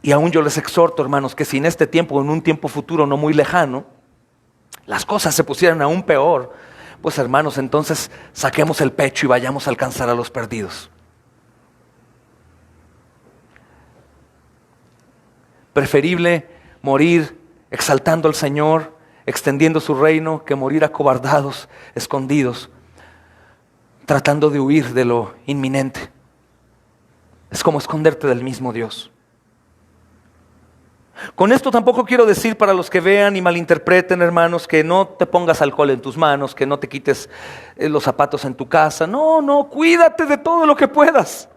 [SPEAKER 2] Y aún yo les exhorto, hermanos, que si en este tiempo o en un tiempo futuro no muy lejano, las cosas se pusieran aún peor, pues hermanos, entonces saquemos el pecho y vayamos a alcanzar a los perdidos. Preferible morir exaltando al Señor, extendiendo su reino, que morir acobardados, escondidos, tratando de huir de lo inminente. Es como esconderte del mismo Dios. Con esto tampoco quiero decir, para los que vean y malinterpreten, hermanos, que no te pongas alcohol en tus manos, que no te quites los zapatos en tu casa. No, cuídate de todo lo que puedas.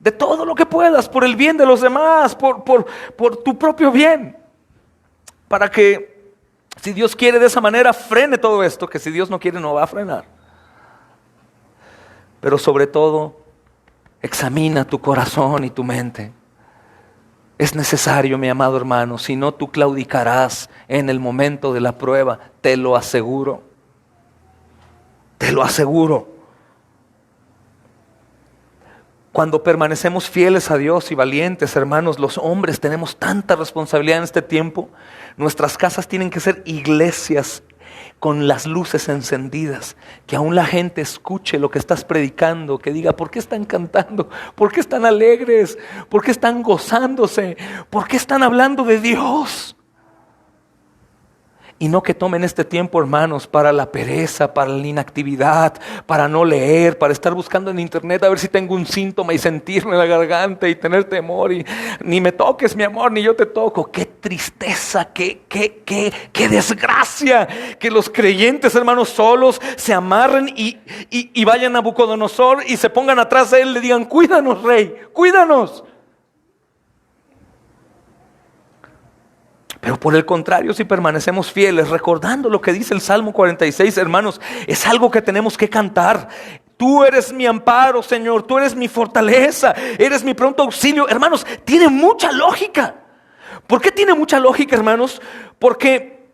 [SPEAKER 2] de todo lo que puedas, por el bien de los demás, por tu propio bien, para que, si Dios quiere de esa manera, frene todo esto, que si Dios no quiere no va a frenar. Pero sobre todo, examina tu corazón y tu mente. Es necesario, mi amado hermano, si no tú claudicarás en el momento de la prueba, te lo aseguro. Te lo aseguro. Cuando permanecemos fieles a Dios y valientes, hermanos, los hombres tenemos tanta responsabilidad en este tiempo. Nuestras casas tienen que ser iglesias con las luces encendidas, que aún la gente escuche lo que estás predicando, que diga, ¿por qué están cantando? ¿Por qué están alegres? ¿Por qué están gozándose? ¿Por qué están hablando de Dios? Y no que tomen este tiempo, hermanos, para la pereza, para la inactividad, para no leer, para estar buscando en internet a ver si tengo un síntoma y sentirme la garganta y tener temor y ni me toques, mi amor, ni yo te toco. Qué tristeza, qué desgracia que los creyentes, hermanos, solos se amarren y vayan a Nabucodonosor y se pongan atrás de él y le digan, cuídanos, rey, cuídanos. Pero por el contrario, si permanecemos fieles, recordando lo que dice el Salmo 46, hermanos, es algo que tenemos que cantar. Tú eres mi amparo, Señor, tú eres mi fortaleza, eres mi pronto auxilio. Hermanos, tiene mucha lógica. ¿Por qué tiene mucha lógica, hermanos? Porque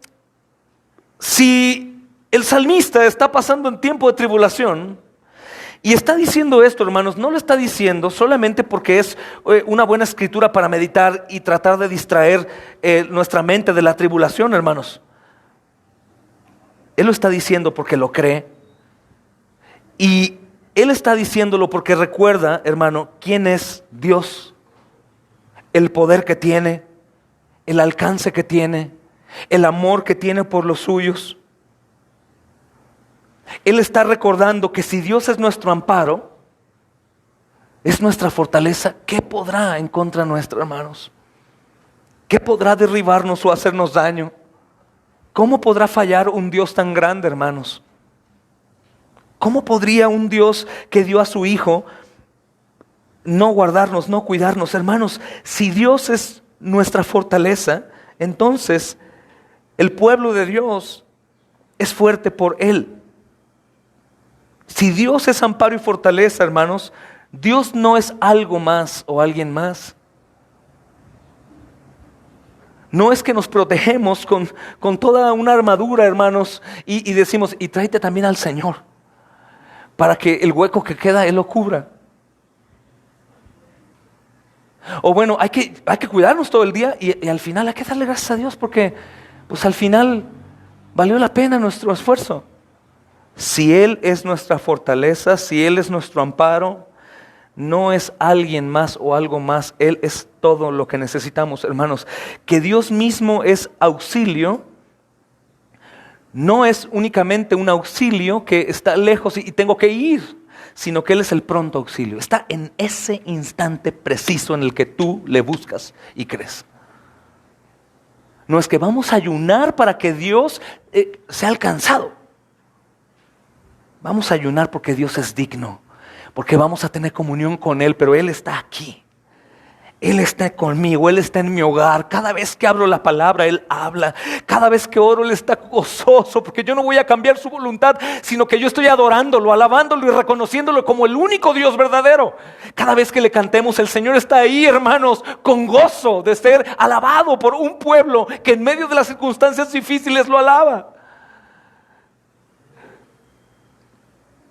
[SPEAKER 2] si el salmista está pasando en tiempo de tribulación, y está diciendo esto, hermanos, no lo está diciendo solamente porque es una buena escritura para meditar y tratar de distraer nuestra mente de la tribulación, hermanos. Él lo está diciendo porque lo cree. Y Él está diciéndolo porque recuerda, hermano, quién es Dios, el poder que tiene, el alcance que tiene, el amor que tiene por los suyos. Él está recordando que si Dios es nuestro amparo, es nuestra fortaleza, ¿qué podrá en contra nuestra, hermanos? ¿Qué podrá derribarnos o hacernos daño? ¿Cómo podrá fallar un Dios tan grande, hermanos? ¿Cómo podría un Dios que dio a su Hijo no guardarnos, no cuidarnos? Hermanos, si Dios es nuestra fortaleza, entonces el pueblo de Dios es fuerte por Él. Si Dios es amparo y fortaleza, hermanos, Dios no es algo más o alguien más. No es que nos protegemos con toda una armadura, hermanos, y decimos, y tráete también al Señor, para que el hueco que queda Él lo cubra. O bueno, hay que cuidarnos todo el día y al final hay que darle gracias a Dios porque pues al final valió la pena nuestro esfuerzo. Si Él es nuestra fortaleza, si Él es nuestro amparo, no es alguien más o algo más, Él es todo lo que necesitamos, hermanos. Que Dios mismo es auxilio, no es únicamente un auxilio que está lejos y tengo que ir, sino que Él es el pronto auxilio. Está en ese instante preciso en el que tú le buscas y crees. No es que vamos a ayunar para que Dios sea alcanzado. Vamos a ayunar porque Dios es digno, porque vamos a tener comunión con Él, pero Él está aquí. Él está conmigo, Él está en mi hogar. Cada vez que abro la palabra, Él habla. Cada vez que oro, Él está gozoso, porque yo no voy a cambiar su voluntad, sino que yo estoy adorándolo, alabándolo y reconociéndolo como el único Dios verdadero. Cada vez que le cantemos, el Señor está ahí, hermanos, con gozo de ser alabado por un pueblo que en medio de las circunstancias difíciles lo alaba.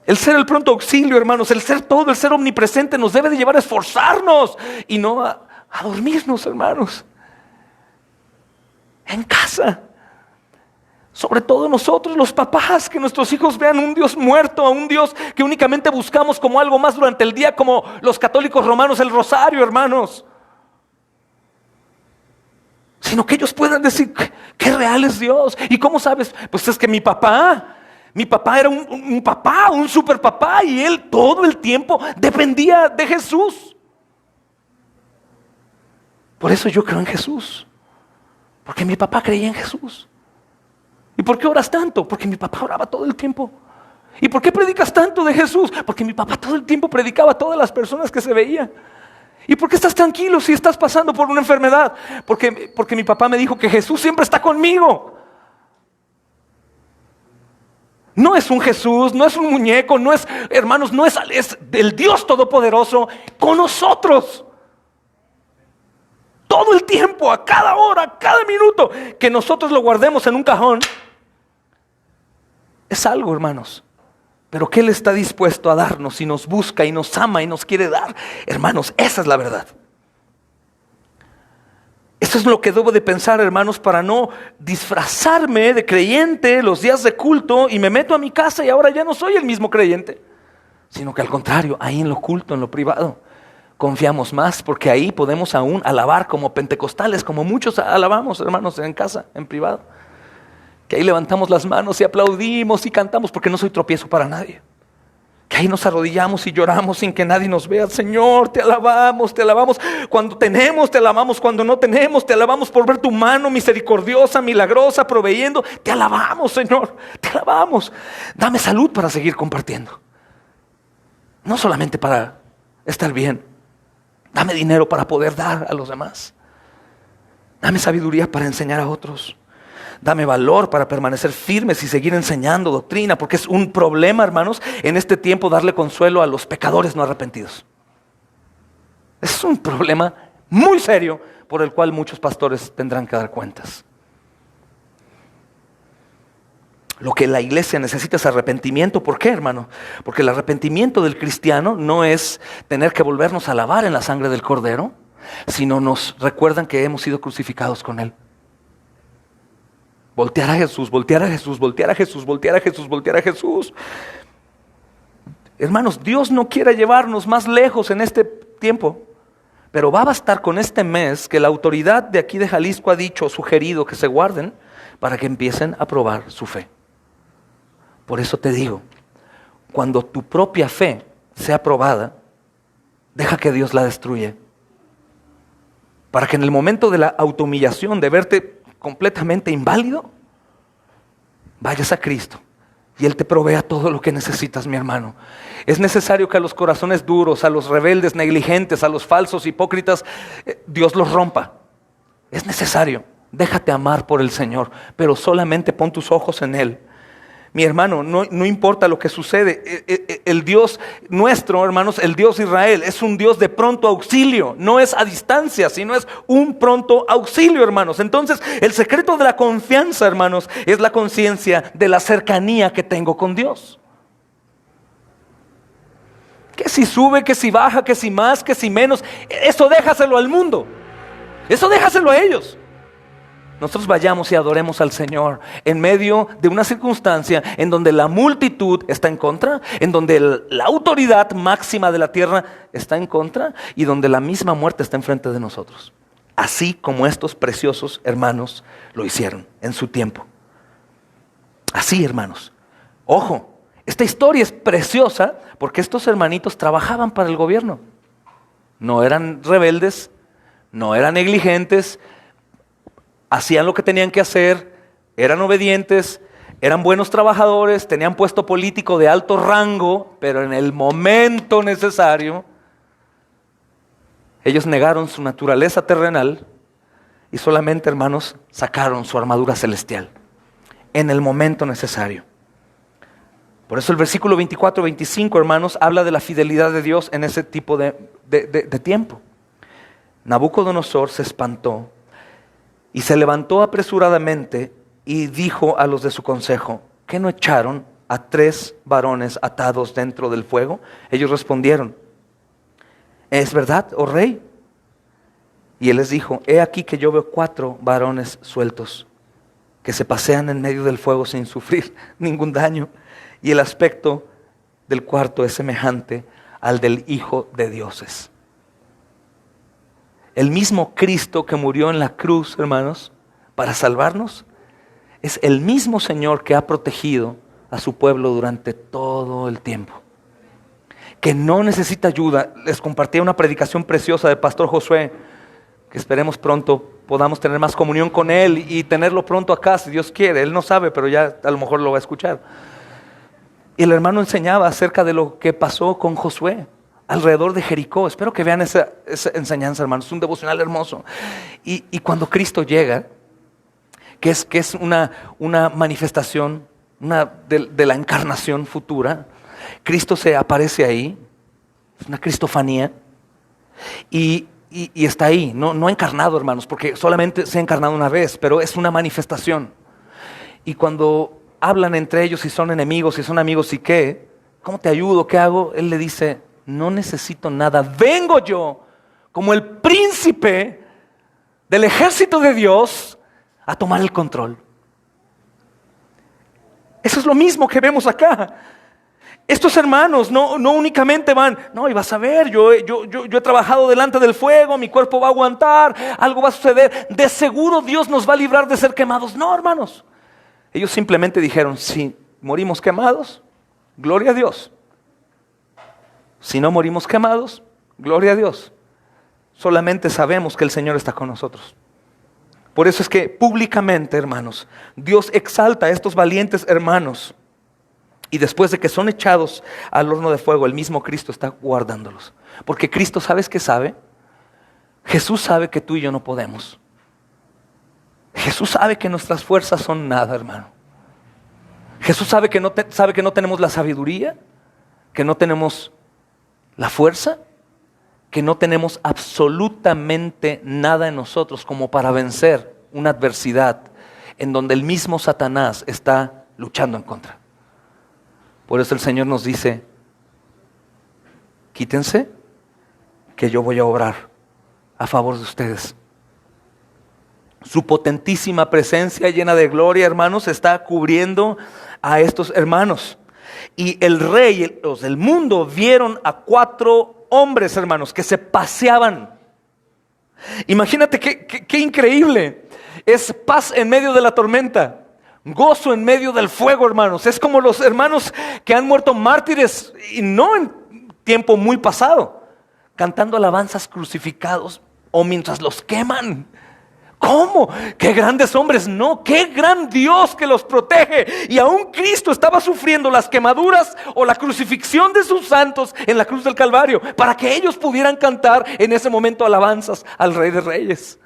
[SPEAKER 2] El ser el pronto auxilio, hermanos, el ser todo, el ser omnipresente nos debe de llevar a esforzarnos y no a dormirnos, hermanos. En casa. Sobre todo nosotros los papás, que nuestros hijos vean un Dios muerto, a un Dios que únicamente buscamos como algo más durante el día, como los católicos romanos el rosario, hermanos. Sino que ellos puedan decir, ¿qué real es Dios? ¿Y cómo sabes? Pues es que mi papá era un papá, un super papá, y él todo el tiempo dependía de Jesús. Por eso yo creo en Jesús, porque mi papá creía en Jesús. ¿Y por qué oras tanto? Porque mi papá oraba todo el tiempo. ¿Y por qué predicas tanto de Jesús? Porque mi papá todo el tiempo predicaba a todas las personas que se veían. ¿Y por qué estás tranquilo si estás pasando por una enfermedad? Porque mi papá me dijo que Jesús siempre está conmigo. No es un Jesús, no es un muñeco, no es, hermanos, no es el Dios Todopoderoso con nosotros. Todo el tiempo, a cada hora, a cada minuto, que nosotros lo guardemos en un cajón, es algo, hermanos. Pero que Él está dispuesto a darnos y nos busca y nos ama y nos quiere dar. Hermanos, esa es la verdad. Eso es lo que debo de pensar, hermanos, para no disfrazarme de creyente los días de culto y me meto a mi casa y ahora ya no soy el mismo creyente. Sino que al contrario, ahí en lo oculto, en lo privado, confiamos más porque ahí podemos aún alabar como pentecostales, como muchos alabamos, hermanos, en casa, en privado. Que ahí levantamos las manos y aplaudimos y cantamos porque no soy tropiezo para nadie. Que ahí nos arrodillamos y lloramos sin que nadie nos vea. Señor, te alabamos, te alabamos. Cuando tenemos, te alabamos. Cuando no tenemos, te alabamos por ver tu mano misericordiosa, milagrosa, proveyendo. Te alabamos, Señor, te alabamos. Dame salud para seguir compartiendo. No solamente para estar bien. Dame dinero para poder dar a los demás. Dame sabiduría para enseñar a otros. Dame valor para permanecer firmes y seguir enseñando doctrina, porque es un problema, hermanos, en este tiempo darle consuelo a los pecadores no arrepentidos. Es un problema muy serio por el cual muchos pastores tendrán que dar cuentas. Lo que la iglesia necesita es arrepentimiento. ¿Por qué, hermano? Porque el arrepentimiento del cristiano no es tener que volvernos a lavar en la sangre del Cordero, sino nos recuerdan que hemos sido crucificados con Él. Voltear a Jesús, voltear a Jesús, voltear a Jesús, voltear a Jesús, voltear a Jesús. Hermanos, Dios no quiere llevarnos más lejos en este tiempo, pero va a bastar con este mes que la autoridad de aquí de Jalisco ha dicho, sugerido que se guarden para que empiecen a probar su fe. Por eso te digo, cuando tu propia fe sea probada, deja que Dios la destruya. Para que en el momento de la autohumillación, de verte completamente inválido, vayas a Cristo y Él te provea todo lo que necesitas, mi hermano. Es necesario que a los corazones duros, a los rebeldes, negligentes, a los falsos, hipócritas, Dios los rompa. Es necesario. Déjate amar por el Señor, pero solamente pon tus ojos en Él. Mi hermano, no importa lo que sucede, el Dios nuestro, hermanos, el Dios de Israel, es un Dios de pronto auxilio, no es a distancia, sino es un pronto auxilio, hermanos. Entonces, el secreto de la confianza, hermanos, es la conciencia de la cercanía que tengo con Dios. Que si sube, que si baja, que si más, que si menos, eso déjaselo al mundo, eso déjaselo a ellos. Nosotros vayamos y adoremos al Señor en medio de una circunstancia en donde la multitud está en contra, en donde la autoridad máxima de la tierra está en contra y donde la misma muerte está enfrente de nosotros. Así como estos preciosos hermanos lo hicieron en su tiempo. Así, hermanos. Ojo, esta historia es preciosa porque estos hermanitos trabajaban para el gobierno. No eran rebeldes, no eran negligentes, hacían lo que tenían que hacer, eran obedientes, eran buenos trabajadores, tenían puesto político de alto rango, pero en el momento necesario, ellos negaron su naturaleza terrenal y solamente, hermanos, sacaron su armadura celestial en el momento necesario. Por eso el versículo 24-25, hermanos, habla de la fidelidad de Dios en ese tipo de tiempo. Nabucodonosor se espantó y se levantó apresuradamente y dijo a los de su consejo: ¿qué no echaron a 3 varones atados dentro del fuego? Ellos respondieron: ¿es verdad, oh rey? Y él les dijo: he aquí que yo veo 4 varones sueltos que se pasean en medio del fuego sin sufrir ningún daño, y el aspecto del cuarto es semejante al del Hijo de Dioses. El mismo Cristo que murió en la cruz, hermanos, para salvarnos, es el mismo Señor que ha protegido a su pueblo durante todo el tiempo. Que no necesita ayuda. Les compartí una predicación preciosa del pastor Josué, que esperemos pronto podamos tener más comunión con él y tenerlo pronto acá, si Dios quiere. Él no sabe, pero ya a lo mejor lo va a escuchar. Y el hermano enseñaba acerca de lo que pasó con Josué. alrededor de Jericó. Espero que vean esa enseñanza, hermanos. Es un devocional hermoso. Y cuando Cristo llega, que es una manifestación de la encarnación futura, Cristo se aparece ahí, es una cristofanía, y está ahí, no encarnado, hermanos, porque solamente se ha encarnado una vez, pero es una manifestación. Y cuando hablan entre ellos y son enemigos, y son amigos, ¿y qué? ¿Cómo te ayudo? ¿Qué hago? Él le dice, no necesito nada, vengo yo como el príncipe del ejército de Dios a tomar el control. Eso es lo mismo que vemos acá. Estos hermanos no únicamente van, no, y vas a ver, yo he trabajado delante del fuego, mi cuerpo va a aguantar, algo va a suceder, de seguro Dios nos va a librar de ser quemados. No, hermanos. Ellos simplemente dijeron, si morimos quemados, gloria a Dios. Si no morimos quemados, gloria a Dios. Solamente sabemos que el Señor está con nosotros. Por eso es que públicamente, hermanos, Dios exalta a estos valientes hermanos. Y después de que son echados al horno de fuego, el mismo Cristo está guardándolos. Porque Cristo, ¿sabes qué sabe? Jesús sabe que tú y yo no podemos. Jesús sabe que nuestras fuerzas son nada, hermano. Jesús sabe que no tenemos la sabiduría, que no tenemos la fuerza, que no tenemos absolutamente nada en nosotros como para vencer una adversidad en donde el mismo Satanás está luchando en contra. Por eso el Señor nos dice, quítense, que yo voy a obrar a favor de ustedes. Su potentísima presencia llena de gloria, hermanos, está cubriendo a estos hermanos. Y el rey, los del mundo, vieron a 4 hombres, hermanos, que se paseaban. Imagínate qué increíble. Es paz en medio de la tormenta, gozo en medio del fuego, hermanos. Es como los hermanos que han muerto mártires, y no en tiempo muy pasado, cantando alabanzas crucificados o mientras los queman. ¿Cómo? ¡Qué grandes hombres! No, ¡qué gran Dios que los protege! Y aún Cristo estaba sufriendo las quemaduras o la crucifixión de sus santos en la cruz del Calvario, para que ellos pudieran cantar en ese momento alabanzas al Rey de Reyes.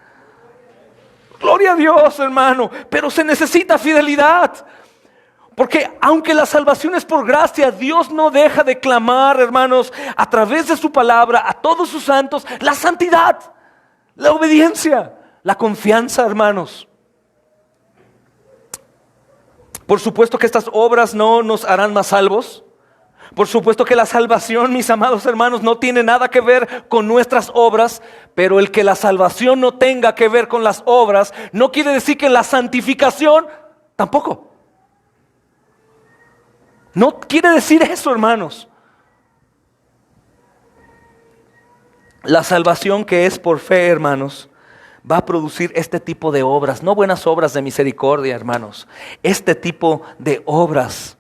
[SPEAKER 2] Gloria a Dios, hermano, pero se necesita fidelidad. Porque aunque la salvación es por gracia, Dios no deja de clamar, hermanos, a través de su palabra, a todos sus santos, la santidad, la obediencia, la confianza, hermanos. Por supuesto que estas obras no nos harán más salvos. Por supuesto que la salvación, mis amados hermanos, no tiene nada que ver con nuestras obras. Pero el que la salvación no tenga que ver con las obras, no quiere decir que la santificación tampoco. No quiere decir eso, hermanos. La salvación que es por fe, hermanos, va a producir este tipo de obras, no buenas obras de misericordia, hermanos. Este tipo de obras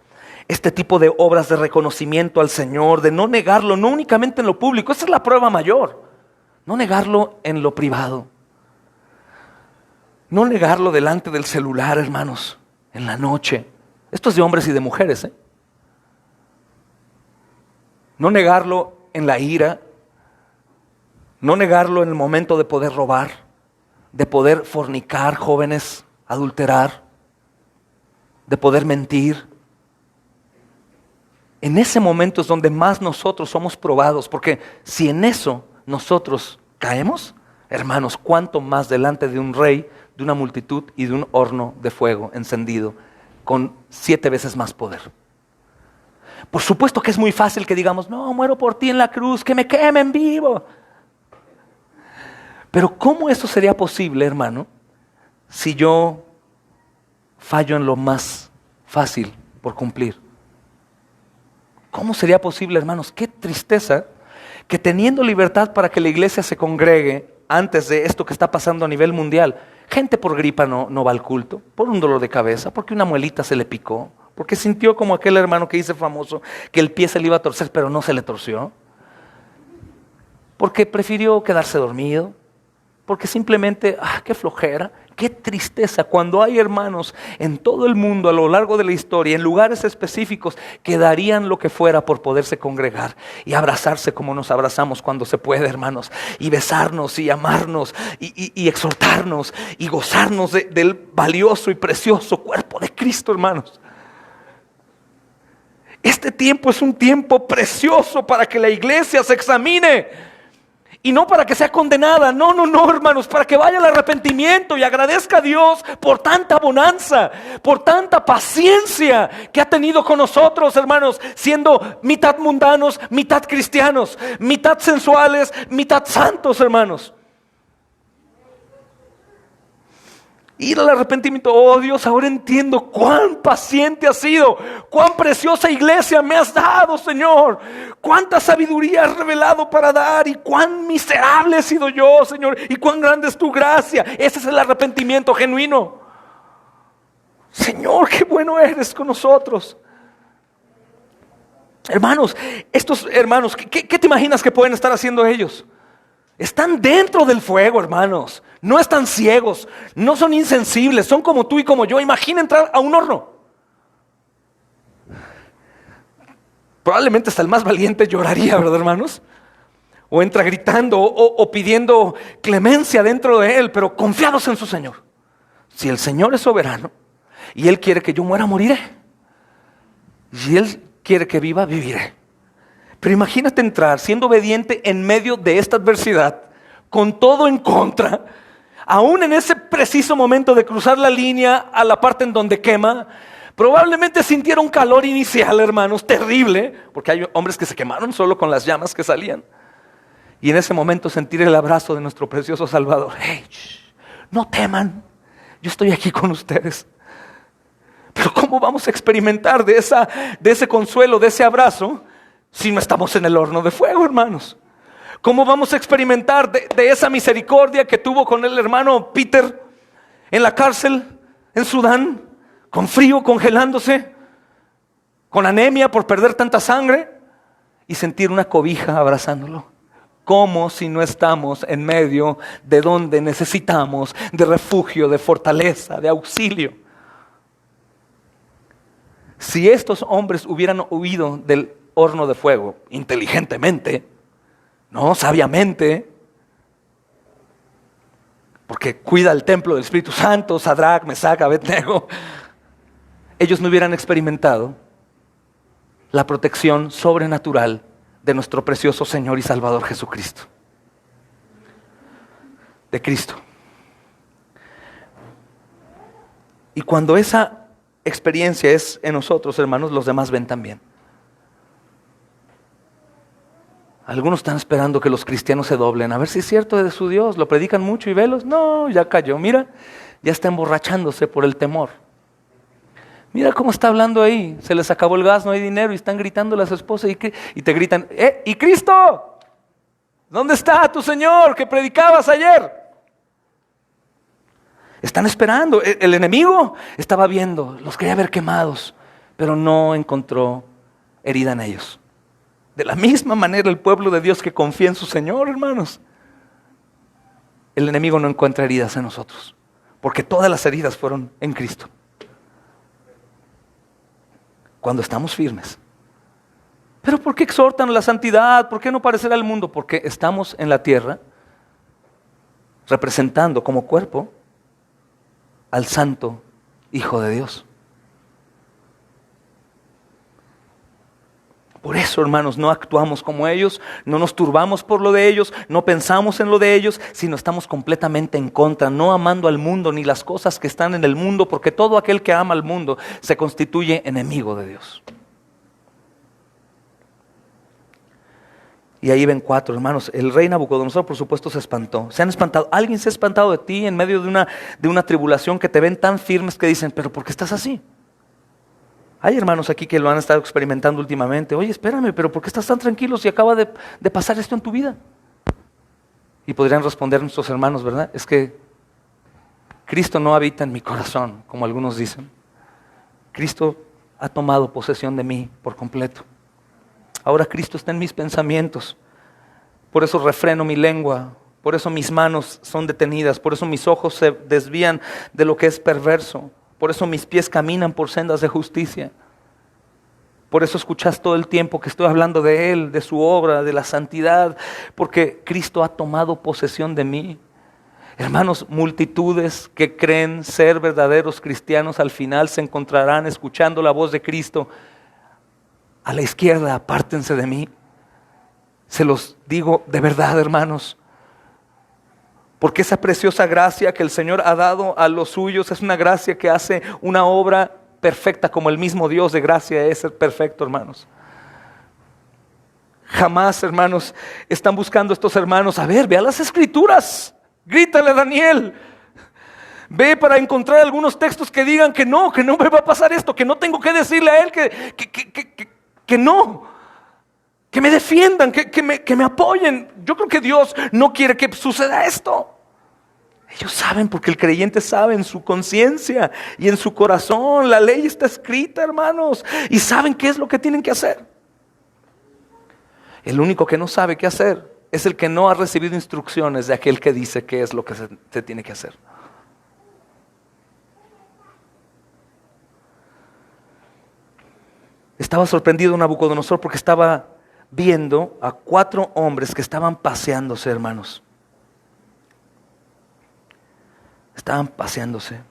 [SPEAKER 2] de reconocimiento al Señor, de no negarlo, no únicamente en lo público. Esa es la prueba mayor. No negarlo en lo privado. No negarlo delante del celular, hermanos, en la noche. Esto es de hombres y de mujeres, ¿eh? No negarlo en la ira. No negarlo en el momento de poder robar, de poder fornicar, jóvenes, adulterar, de poder mentir. En ese momento es donde más nosotros somos probados, porque si en eso nosotros caemos, hermanos, cuánto más delante de un rey, de una multitud y de un horno de fuego encendido, con 7 veces más poder. Por supuesto que es muy fácil que digamos, no, muero por ti en la cruz, que me quemen vivo. Pero ¿cómo eso sería posible, hermano, si yo fallo en lo más fácil por cumplir? ¿Cómo sería posible, hermanos? Qué tristeza que teniendo libertad para que la iglesia se congregue antes de esto que está pasando a nivel mundial, gente por gripa no va al culto, por un dolor de cabeza, porque una muelita se le picó, porque sintió como aquel hermano que dice famoso que el pie se le iba a torcer pero no se le torció, porque prefirió quedarse dormido, porque simplemente, qué flojera, Qué tristeza cuando hay hermanos en todo el mundo a lo largo de la historia, en lugares específicos, que darían lo que fuera por poderse congregar y abrazarse como nos abrazamos cuando se puede, hermanos, y besarnos y amarnos y exhortarnos y gozarnos del valioso y precioso cuerpo de Cristo, hermanos. Este tiempo es un tiempo precioso para que la iglesia se examine. Y no para que sea condenada, no, hermanos, para que vaya al arrepentimiento y agradezca a Dios por tanta bonanza, por tanta paciencia que ha tenido con nosotros, hermanos, siendo mitad mundanos, mitad cristianos, mitad sensuales, mitad santos, hermanos. Ir al arrepentimiento. Oh Dios, ahora entiendo cuán paciente has sido, cuán preciosa iglesia me has dado, Señor, cuánta sabiduría has revelado para dar y cuán miserable he sido yo, Señor, y cuán grande es tu gracia. Ese es el arrepentimiento genuino. Señor, qué bueno eres con nosotros. Hermanos, estos hermanos, ¿qué te imaginas que pueden estar haciendo ellos? Están dentro del fuego, hermanos. No están ciegos, no son insensibles, son como tú y como yo. Imagina entrar a un horno. Probablemente hasta el más valiente lloraría, ¿verdad, hermanos? O entra gritando o pidiendo clemencia dentro de él, pero confiados en su Señor. Si el Señor es soberano y Él quiere que yo muera, moriré. Si Él quiere que viva, viviré. Pero imagínate entrar siendo obediente en medio de esta adversidad, con todo en contra, aún en ese preciso momento de cruzar la línea a la parte en donde quema. Probablemente sintieron calor inicial, hermanos, terrible, porque hay hombres que se quemaron solo con las llamas que salían. Y en ese momento sentir el abrazo de nuestro precioso Salvador. Hey, no teman, yo estoy aquí con ustedes. Pero ¿cómo vamos a experimentar de ese consuelo, de ese abrazo, si no estamos en el horno de fuego, hermanos? ¿Cómo vamos a experimentar de esa misericordia que tuvo con el hermano Peter en la cárcel en Sudán, con frío, congelándose, con anemia por perder tanta sangre, y sentir una cobija abrazándolo? ¿Cómo si no estamos en medio de donde necesitamos de refugio, de fortaleza, de auxilio? Si estos hombres hubieran huido del horno de fuego inteligentemente, no sabiamente, porque cuida el templo del Espíritu Santo, Sadrach, Mesach, Abednego, ellos no hubieran experimentado la protección sobrenatural de nuestro precioso Señor y Salvador Jesucristo. De Cristo. Y cuando esa experiencia es en nosotros, hermanos, los demás ven también. Algunos están esperando que los cristianos se doblen, a ver si es cierto de su Dios, lo predican mucho y velos. No, ya cayó, mira, ya está emborrachándose por el temor. Mira cómo está hablando ahí, se les acabó el gas, no hay dinero, y están gritando a su esposa y te gritan, ¿y Cristo? ¿Dónde está tu Señor que predicabas ayer? Están esperando, el enemigo estaba viendo, los quería ver quemados, pero no encontró herida en ellos. De la misma manera el pueblo de Dios que confía en su Señor, hermanos, el enemigo no encuentra heridas en nosotros, porque todas las heridas fueron en Cristo. Cuando estamos firmes. ¿Pero por qué exhortan a la santidad? ¿Por qué no parecer al mundo? Porque estamos en la tierra representando como cuerpo al santo Hijo de Dios. Por eso, hermanos, no actuamos como ellos, no nos turbamos por lo de ellos, no pensamos en lo de ellos, sino estamos completamente en contra, no amando al mundo ni las cosas que están en el mundo, porque todo aquel que ama al mundo se constituye enemigo de Dios. Y ahí ven 4, hermanos. El rey Nabucodonosor, por supuesto, se espantó. Se han espantado. ¿Alguien se ha espantado de ti en medio de una tribulación que te ven tan firmes que dicen, pero ¿por qué estás así? Hay hermanos aquí que lo han estado experimentando últimamente. Oye, espérame, pero ¿por qué estás tan tranquilo si acaba de pasar esto en tu vida? Y podrían responder nuestros hermanos, ¿verdad? Es que Cristo no habita en mi corazón, como algunos dicen. Cristo ha tomado posesión de mí por completo. Ahora Cristo está en mis pensamientos. Por eso refreno mi lengua, Por eso mis manos son detenidas, por eso mis ojos se desvían de lo que es perverso, por eso mis pies caminan por sendas de justicia. Por eso escuchas todo el tiempo que estoy hablando de Él, de su obra, de la santidad, porque Cristo ha tomado posesión de mí. Hermanos, multitudes que creen ser verdaderos cristianos al final se encontrarán escuchando la voz de Cristo. A la izquierda, apártense de mí. Se los digo de verdad, hermanos. Porque esa preciosa gracia que el Señor ha dado a los suyos es una gracia que hace una obra perfecta, como el mismo Dios de gracia es perfecto, hermanos. Jamás, hermanos, están buscando estos hermanos, a ver, vea las Escrituras, grítale a Daniel, ve para encontrar algunos textos que digan que no me va a pasar esto, que no tengo que decirle a él que no, que me defiendan, que me apoyen. Yo creo que Dios no quiere que suceda esto. Ellos saben, porque el creyente sabe en su conciencia y en su corazón. La ley está escrita, hermanos, y saben qué es lo que tienen que hacer. El único que no sabe qué hacer es el que no ha recibido instrucciones de aquel que dice qué es lo que se tiene que hacer. Estaba sorprendido Nabucodonosor porque estaba viendo a 4 hombres que estaban paseándose, hermanos. Estaban paseándose.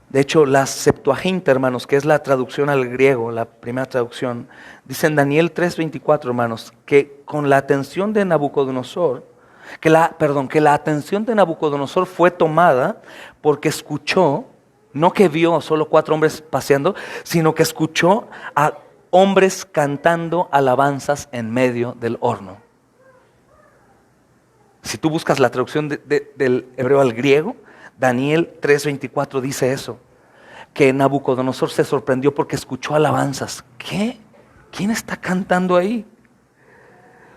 [SPEAKER 2] De hecho, la Septuaginta, hermanos, que es la traducción al griego, la primera traducción, dice en Daniel 3:24, hermanos, que con la atención de Nabucodonosor, que la atención de Nabucodonosor fue tomada porque escuchó, no que vio solo 4 hombres paseando, sino que escuchó a hombres cantando alabanzas en medio del horno. Si tú buscas la traducción del hebreo al griego, Daniel 3:24 dice eso, que Nabucodonosor se sorprendió porque escuchó alabanzas. ¿Qué? ¿Quién está cantando ahí?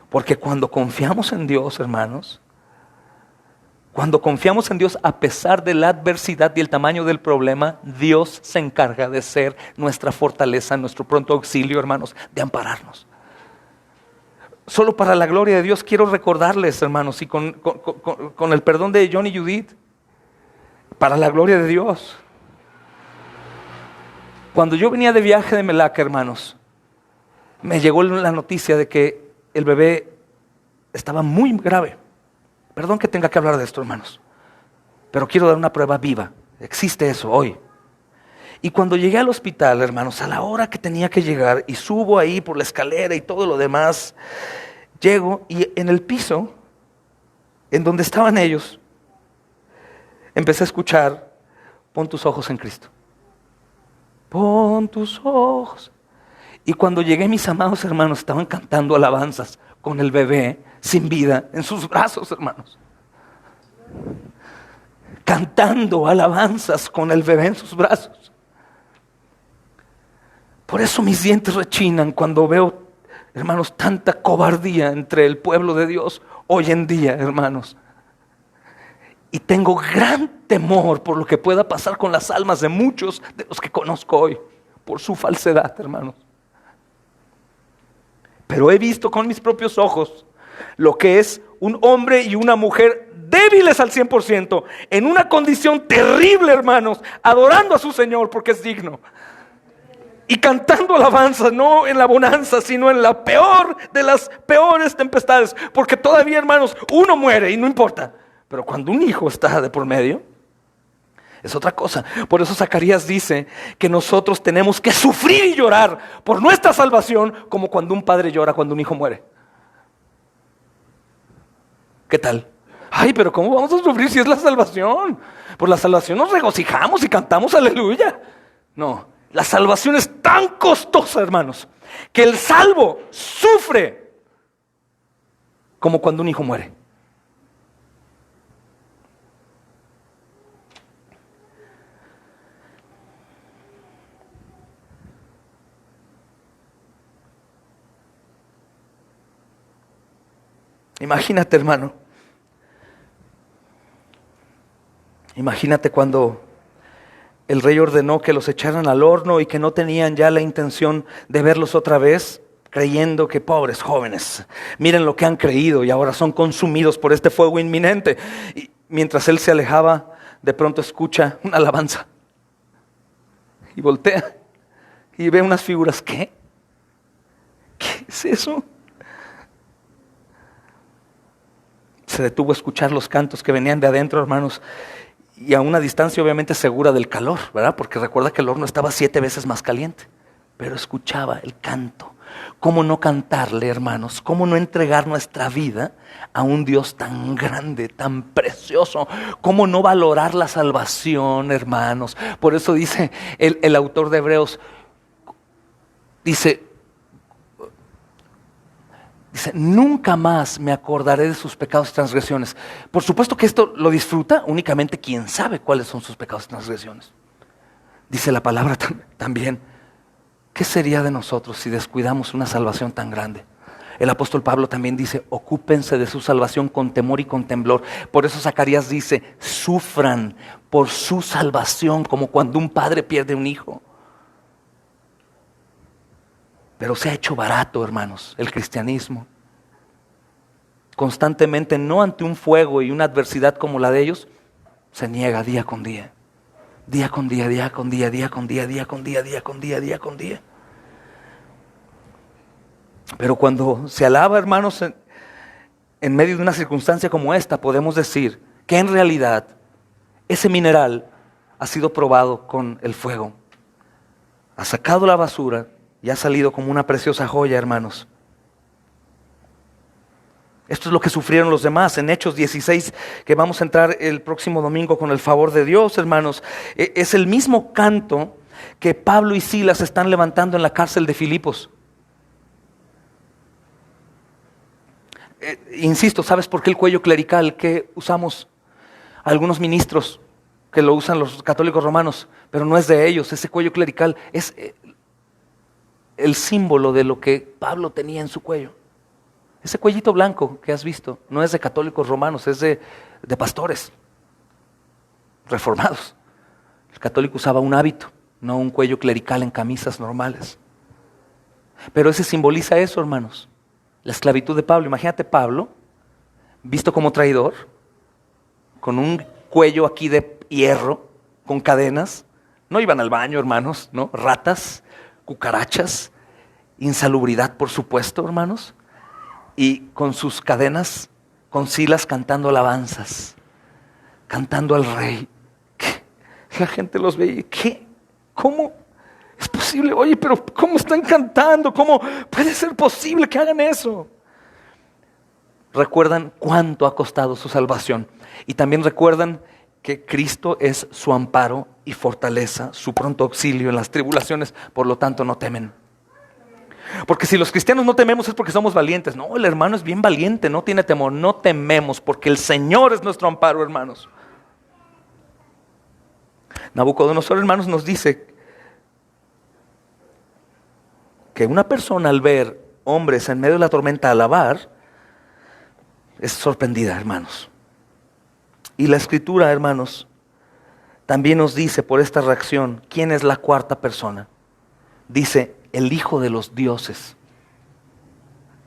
[SPEAKER 2] Porque cuando confiamos en Dios, hermanos, cuando confiamos en Dios a pesar de la adversidad y el tamaño del problema, Dios se encarga de ser nuestra fortaleza, nuestro pronto auxilio, hermanos, de ampararnos. Solo para la gloria de Dios quiero recordarles, hermanos, y con el perdón de John y Judith, para la gloria de Dios. Cuando yo venía de viaje de Melaca, hermanos, me llegó la noticia de que el bebé estaba muy grave. Perdón que tenga que hablar de esto, hermanos, pero quiero dar una prueba viva. Existe eso hoy. Y cuando llegué al hospital, hermanos, a la hora que tenía que llegar, y subo ahí por la escalera y todo lo demás, llego y en el piso, en donde estaban ellos, empecé a escuchar: pon tus ojos en Cristo. Pon tus ojos. Y cuando llegué, mis amados hermanos estaban cantando alabanzas con el bebé sin vida en sus brazos, hermanos. Cantando alabanzas con el bebé en sus brazos. Por eso mis dientes rechinan cuando veo, hermanos, tanta cobardía entre el pueblo de Dios hoy en día, hermanos. Y tengo gran temor por lo que pueda pasar con las almas de muchos de los que conozco hoy, por su falsedad, hermanos. Pero he visto con mis propios ojos lo que es un hombre y una mujer débiles al 100%, en una condición terrible, hermanos, adorando a su Señor porque es digno. Y cantando alabanzas, no en la bonanza, sino en la peor de las peores tempestades. Porque todavía, hermanos, uno muere y no importa. Pero cuando un hijo está de por medio, es otra cosa. Por eso Zacarías dice que nosotros tenemos que sufrir y llorar por nuestra salvación, como cuando un padre llora cuando un hijo muere. ¿Qué tal? Ay, pero ¿cómo vamos a sufrir si es la salvación? Por la salvación nos regocijamos y cantamos aleluya. No, la salvación es tan costosa, hermanos, que el salvo sufre como cuando un hijo muere. Imagínate, hermano. Imagínate cuando el rey ordenó que los echaran al horno y que no tenían ya la intención de verlos otra vez. creyendo que pobres jóvenes, miren lo que han creído y ahora son consumidos por este fuego inminente. Y mientras él se alejaba, de pronto escucha una alabanza y voltea y ve unas figuras. ¿Qué? ¿Qué es eso? Se detuvo a escuchar los cantos que venían de adentro, hermanos, y a una distancia obviamente segura del calor, ¿verdad? Porque recuerda que el horno estaba 7 veces más caliente, pero escuchaba el canto. ¿Cómo no cantarle, hermanos? ¿Cómo no entregar nuestra vida a un Dios tan grande, tan precioso? ¿Cómo no valorar la salvación, hermanos? Por eso dice el autor de Hebreos, dice, nunca más me acordaré de sus pecados y transgresiones. Por supuesto que esto lo disfruta únicamente quien sabe cuáles son sus pecados y transgresiones. Dice la palabra también, ¿qué sería de nosotros si descuidamos una salvación tan grande? El apóstol Pablo también dice, ocúpense de su salvación con temor y con temblor. Por eso Zacarías dice, sufran por su salvación como cuando un padre pierde un hijo. Pero se ha hecho barato, hermanos, el cristianismo. Constantemente, no ante un fuego y una adversidad como la de ellos, se niega día con día. Día con día, día con día, día con día, día con día, día con día, día con día. Pero cuando se alaba, hermanos, en medio de una circunstancia como esta, podemos decir que en realidad ese mineral ha sido probado con el fuego. Ha sacado la basura y ha salido como una preciosa joya, hermanos. Esto es lo que sufrieron los demás en Hechos 16, que vamos a entrar el próximo domingo con el favor de Dios, hermanos. Es el mismo canto que Pablo y Silas están levantando en la cárcel de Filipos. Insisto, ¿sabes por qué el cuello clerical que usamos algunos ministros que lo usan los católicos romanos? Pero no es de ellos, ese cuello clerical es el símbolo de lo que Pablo tenía en su cuello. Ese cuellito blanco que has visto no es de católicos romanos, es de pastores reformados. El católico usaba un hábito, no un cuello clerical en camisas normales. Pero ese simboliza eso, hermanos. La esclavitud de Pablo. Imagínate Pablo, visto como traidor, con un cuello aquí de hierro, con cadenas. No iban al baño, hermanos, ¿no? Ratas, cucarachas, insalubridad, por supuesto, hermanos. Y con sus cadenas, con Silas cantando alabanzas, cantando al rey. ¿Qué? La gente los veía. ¿Qué? ¿Cómo es posible? Oye, pero ¿cómo están cantando? ¿Cómo puede ser posible que hagan eso? Recuerdan cuánto ha costado su salvación. Y también recuerdan que Cristo es su amparo y fortaleza, su pronto auxilio en las tribulaciones. Por lo tanto, no temen. Porque si los cristianos no tememos es porque somos valientes. No, el hermano es bien valiente, no tiene temor. No tememos porque el Señor es nuestro amparo, hermanos. Nabucodonosor, hermanos, nos dice que una persona al ver hombres en medio de la tormenta alabar, es sorprendida, hermanos. Y la Escritura, hermanos, también nos dice por esta reacción, ¿quién es la cuarta persona? Dice, el Hijo de los dioses.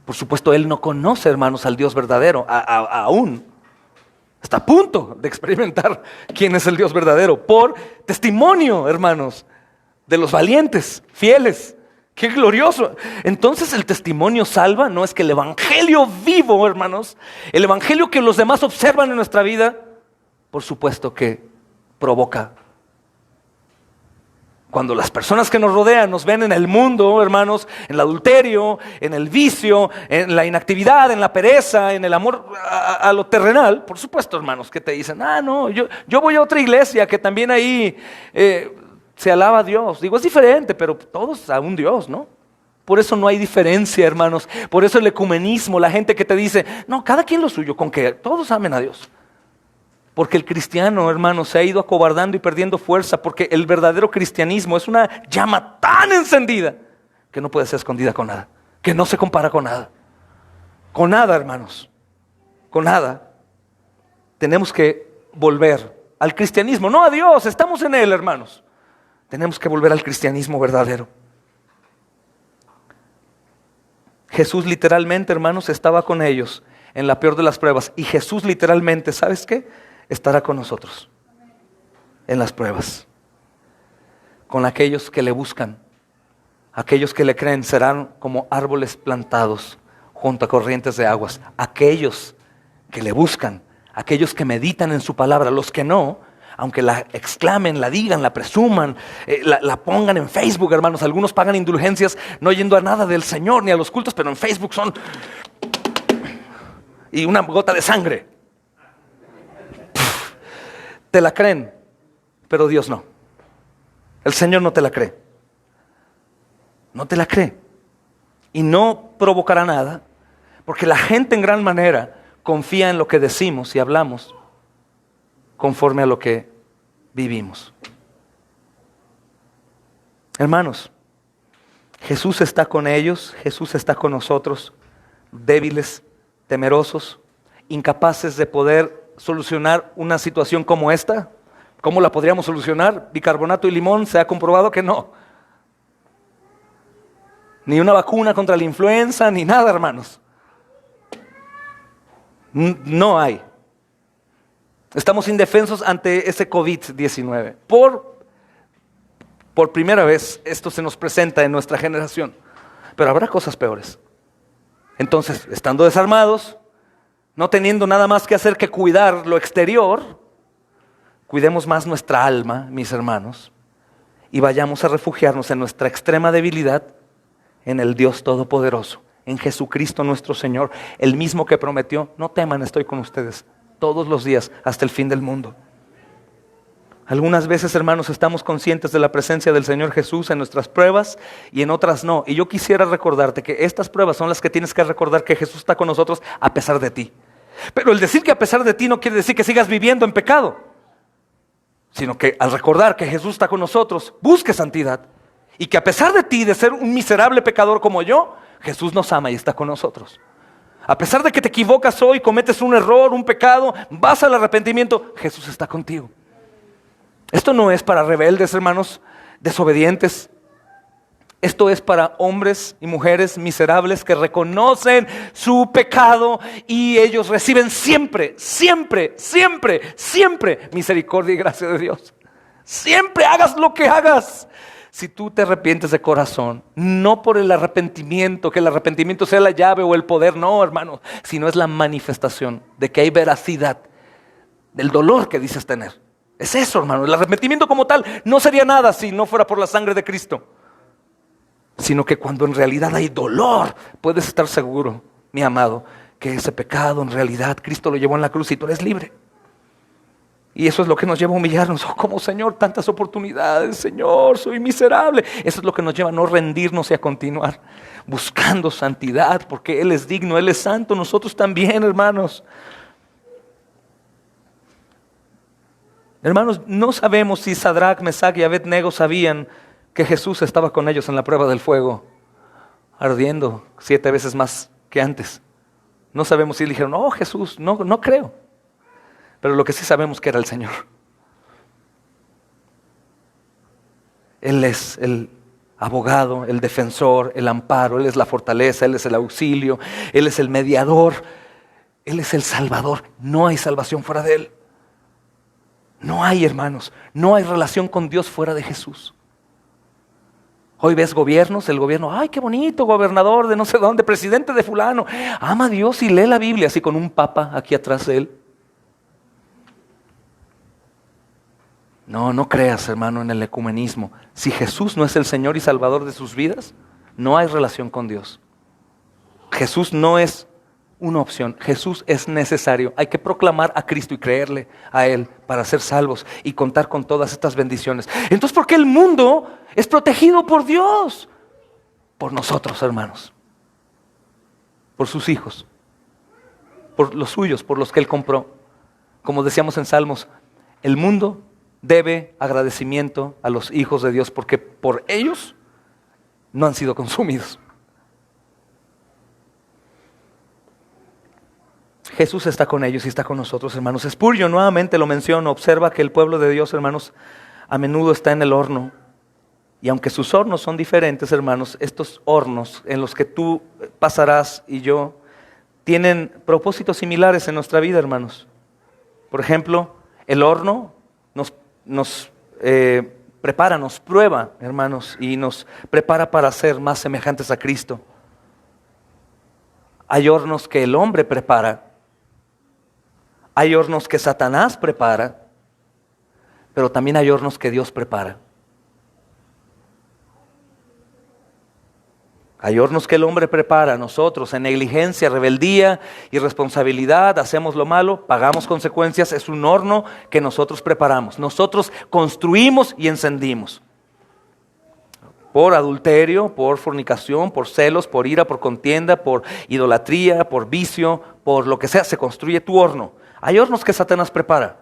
[SPEAKER 2] Por supuesto, él no conoce, hermanos, al Dios verdadero, aún. Está a punto de experimentar quién es el Dios verdadero, por testimonio, hermanos, de los valientes, fieles. ¡Qué glorioso! Entonces el testimonio salva, no es que el evangelio vivo, hermanos, el evangelio que los demás observan en nuestra vida, por supuesto que provoca. Cuando las personas que nos rodean nos ven en el mundo, hermanos, en el adulterio, en el vicio, en la inactividad, en la pereza, en el amor a lo terrenal, por supuesto, hermanos, que te dicen, no, yo voy a otra iglesia que también ahí se alaba a Dios. Digo, es diferente, pero todos a un Dios, ¿no? Por eso no hay diferencia, hermanos. Por eso el ecumenismo, la gente que te dice, no, cada quien lo suyo, con que todos amen a Dios. Porque el cristiano, hermanos, se ha ido acobardando y perdiendo fuerza, porque el verdadero cristianismo es una llama tan encendida que no puede ser escondida con nada, que no se compara con nada. Con nada, hermanos, con nada. Tenemos que volver al cristianismo, no a Dios, estamos en Él, hermanos. Tenemos que volver al cristianismo verdadero. Jesús literalmente, hermanos, estaba con ellos en la peor de las pruebas. Y Jesús literalmente, ¿sabes qué? Estará con nosotros en las pruebas. Con aquellos que le buscan, aquellos que le creen, serán como árboles plantados junto a corrientes de aguas. Aquellos que le buscan, aquellos que meditan en su palabra, los que no, aunque la exclamen, la digan, la presuman, la pongan en Facebook, hermanos. Algunos pagan indulgencias no yendo a nada del Señor ni a los cultos, pero en Facebook son y una gota de sangre. Te la creen, pero Dios no. El Señor no te la cree. No te la cree. Y no provocará nada, porque la gente en gran manera confía en lo que decimos y hablamos conforme a lo que vivimos. Hermanos, Jesús está con ellos, Jesús está con nosotros, débiles, temerosos, incapaces de poder solucionar una situación como esta. ¿Cómo la podríamos solucionar? Bicarbonato y limón, se ha comprobado que no. Ni una vacuna contra la influenza, ni nada, hermanos. No hay. Estamos indefensos ante ese COVID-19. Por primera vez esto se nos presenta en nuestra generación. Pero habrá cosas peores. Entonces, estando desarmados, no teniendo nada más que hacer que cuidar lo exterior, cuidemos más nuestra alma, mis hermanos, y vayamos a refugiarnos en nuestra extrema debilidad en el Dios Todopoderoso, en Jesucristo nuestro Señor, el mismo que prometió: no teman, estoy con ustedes todos los días hasta el fin del mundo. Algunas veces, hermanos, estamos conscientes de la presencia del Señor Jesús en nuestras pruebas y en otras no. Y yo quisiera recordarte que estas pruebas son las que tienes que recordar que Jesús está con nosotros a pesar de ti. Pero el decir que a pesar de ti no quiere decir que sigas viviendo en pecado, sino que al recordar que Jesús está con nosotros, busque santidad. Y que a pesar de ti, de ser un miserable pecador como yo, Jesús nos ama y está con nosotros. A pesar de que te equivocas hoy, cometes un error, un pecado, vas al arrepentimiento, Jesús está contigo. Esto no es para rebeldes, hermanos, desobedientes. Esto es para hombres y mujeres miserables que reconocen su pecado y ellos reciben siempre, siempre, siempre, siempre misericordia y gracia de Dios. Siempre, hagas lo que hagas. Si tú te arrepientes de corazón, no por el arrepentimiento, que el arrepentimiento sea la llave o el poder, no, hermano, sino es la manifestación de que hay veracidad del dolor que dices tener. Es eso, hermano. El arrepentimiento como tal no sería nada si no fuera por la sangre de Cristo, sino que cuando en realidad hay dolor, puedes estar seguro, mi amado, que ese pecado en realidad Cristo lo llevó en la cruz y tú eres libre. Y eso es lo que nos lleva a humillarnos. Oh, como Señor, tantas oportunidades, Señor, soy miserable. Eso es lo que nos lleva a no rendirnos y a continuar buscando santidad, porque Él es digno, Él es santo, nosotros también, hermanos. Hermanos, no sabemos si Sadrach, Mesach y Abed-Nego sabían que Jesús estaba con ellos en la prueba del fuego, ardiendo 7 veces más que antes. No sabemos si le dijeron: oh Jesús, no creo. Pero lo que sí sabemos que era el Señor. Él es el abogado, el defensor, el amparo. Él es la fortaleza, Él es el auxilio, Él es el mediador, Él es el salvador. No hay salvación fuera de Él. No hay, hermanos, no hay relación con Dios fuera de Jesús. Hoy ves gobiernos, el gobierno, ay, qué bonito, gobernador de no sé dónde, presidente de fulano. Ama a Dios y lee la Biblia, así con un papa aquí atrás de él. No creas, hermano, en el ecumenismo. Si Jesús no es el Señor y Salvador de sus vidas, no hay relación con Dios. Jesús no es una opción, Jesús es necesario. Hay que proclamar a Cristo y creerle a Él para ser salvos y contar con todas estas bendiciones. Entonces, ¿por qué el mundo es protegido por Dios? Por nosotros, hermanos. Por sus hijos. Por los suyos, por los que Él compró. Como decíamos en Salmos, el mundo debe agradecimiento a los hijos de Dios porque por ellos no han sido consumidos. Jesús está con ellos y está con nosotros, hermanos. Spurgeon nuevamente lo menciono. Observa que el pueblo de Dios, hermanos, a menudo está en el horno. Y aunque sus hornos son diferentes, hermanos, estos hornos en los que tú pasarás y yo tienen propósitos similares en nuestra vida, hermanos. Por ejemplo, el horno nos prepara, nos prueba, hermanos, y nos prepara para ser más semejantes a Cristo. Hay hornos que el hombre prepara, hay hornos que Satanás prepara, pero también hay hornos que Dios prepara. Hay hornos que el hombre prepara, nosotros en negligencia, rebeldía, irresponsabilidad, hacemos lo malo, pagamos consecuencias, es un horno que nosotros preparamos. Nosotros construimos y encendimos. Por adulterio, por fornicación, por celos, por ira, por contienda, por idolatría, por vicio, por lo que sea, se construye tu horno. Hay hornos que Satanás prepara.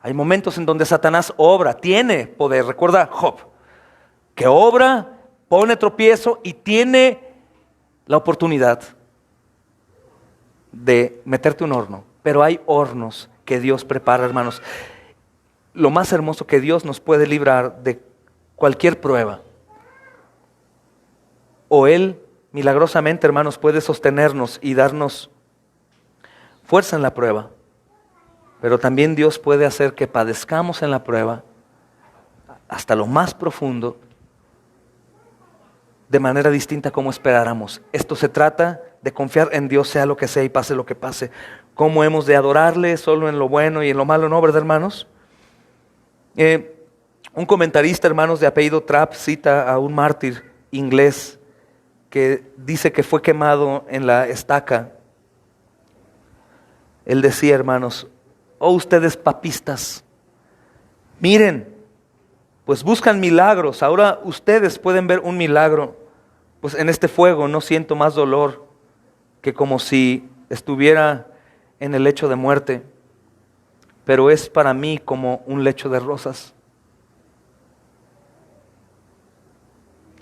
[SPEAKER 2] Hay momentos en donde Satanás obra, tiene poder. Recuerda Job, que obra, pone tropiezo y tiene la oportunidad de meterte un horno. Pero hay hornos que Dios prepara, hermanos. Lo más hermoso que Dios nos puede librar de cualquier prueba. O Él, milagrosamente, hermanos, puede sostenernos y darnos fuerza en la prueba. Pero también Dios puede hacer que padezcamos en la prueba hasta lo más profundo, de manera distinta como esperáramos. Esto se trata de confiar en Dios, sea lo que sea y pase lo que pase. ¿Cómo hemos de adorarle solo en lo bueno y en lo malo no, verdad, hermanos? Un comentarista, hermanos, de apellido Trapp cita a un mártir inglés que dice que fue quemado en la estaca. Él decía, hermanos: oh, ustedes papistas, miren, pues buscan milagros. Ahora ustedes pueden ver un milagro. Pues en este fuego no siento más dolor que como si estuviera en el lecho de muerte, pero es para mí como un lecho de rosas.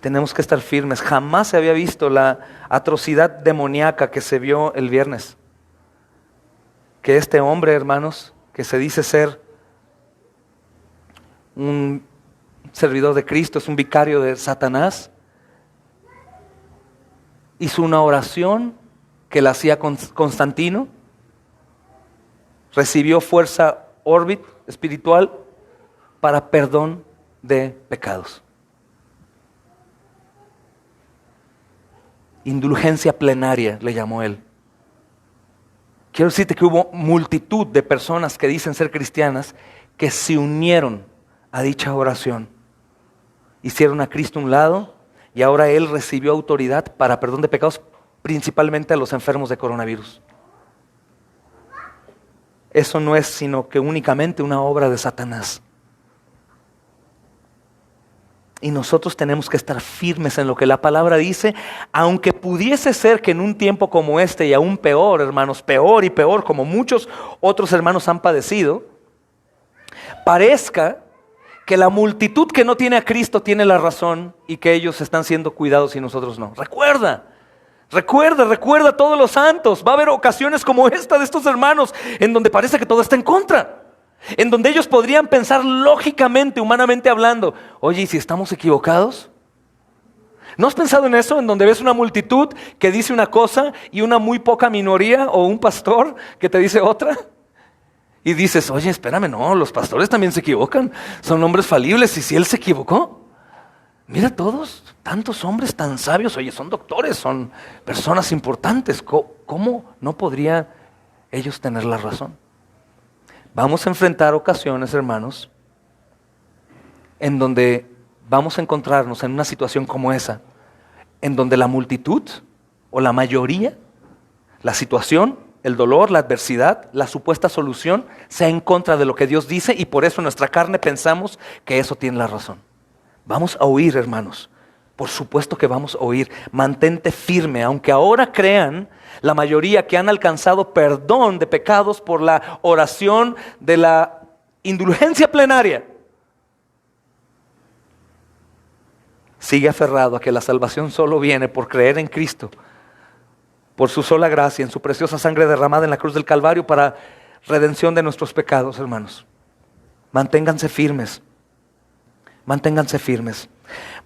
[SPEAKER 2] Tenemos que estar firmes. Jamás se había visto la atrocidad demoníaca que se vio el viernes. Que este hombre, hermanos, que se dice ser un servidor de Cristo, es un vicario de Satanás, hizo una oración que la hacía Constantino, recibió fuerza orbit espiritual para perdón de pecados. Indulgencia plenaria le llamó él. Quiero decirte que hubo multitud de personas que dicen ser cristianas que se unieron a dicha oración. Hicieron a Cristo a un lado y ahora Él recibió autoridad para perdón de pecados, principalmente a los enfermos de coronavirus. Eso no es sino que únicamente una obra de Satanás. Y nosotros tenemos que estar firmes en lo que la palabra dice, aunque pudiese ser que en un tiempo como este y aún peor, hermanos, peor y peor, como muchos otros hermanos han padecido, parezca que la multitud que no tiene a Cristo tiene la razón y que ellos están siendo cuidados y nosotros no. Recuerda todos los santos. Va a haber ocasiones como esta de estos hermanos en donde parece que todo está en contra. En donde ellos podrían pensar lógicamente, humanamente hablando: oye, ¿y si estamos equivocados? ¿No has pensado en eso? En donde ves una multitud que dice una cosa y una muy poca minoría o un pastor que te dice otra. Y dices: oye, espérame, no, los pastores también se equivocan. Son hombres falibles. ¿Y si él se equivocó? Mira todos, tantos hombres tan sabios. Oye, son doctores, son personas importantes. ¿Cómo no podría ellos tener la razón? Vamos a enfrentar ocasiones, hermanos, en donde vamos a encontrarnos en una situación como esa, en donde la multitud o la mayoría, la situación, el dolor, la adversidad, la supuesta solución, sea en contra de lo que Dios dice, y por eso en nuestra carne pensamos que eso tiene la razón. Vamos a oír, hermanos. Por supuesto que vamos a oír. Mantente firme, aunque ahora crean la mayoría que han alcanzado perdón de pecados por la oración de la indulgencia plenaria. Sigue aferrado a que la salvación solo viene por creer en Cristo, por su sola gracia, en su preciosa sangre derramada en la cruz del Calvario para redención de nuestros pecados, hermanos. Manténganse firmes. Manténganse firmes.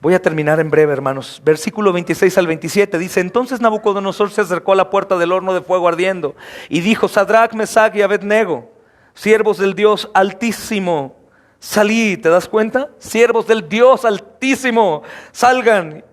[SPEAKER 2] Voy a terminar en breve, hermanos. Versículo 26 al 27 dice: entonces Nabucodonosor se acercó a la puerta del horno de fuego ardiendo y dijo: Sadrach, Mesach y Abednego, siervos del Dios Altísimo, salid. ¿Te das cuenta? Siervos del Dios Altísimo, salgan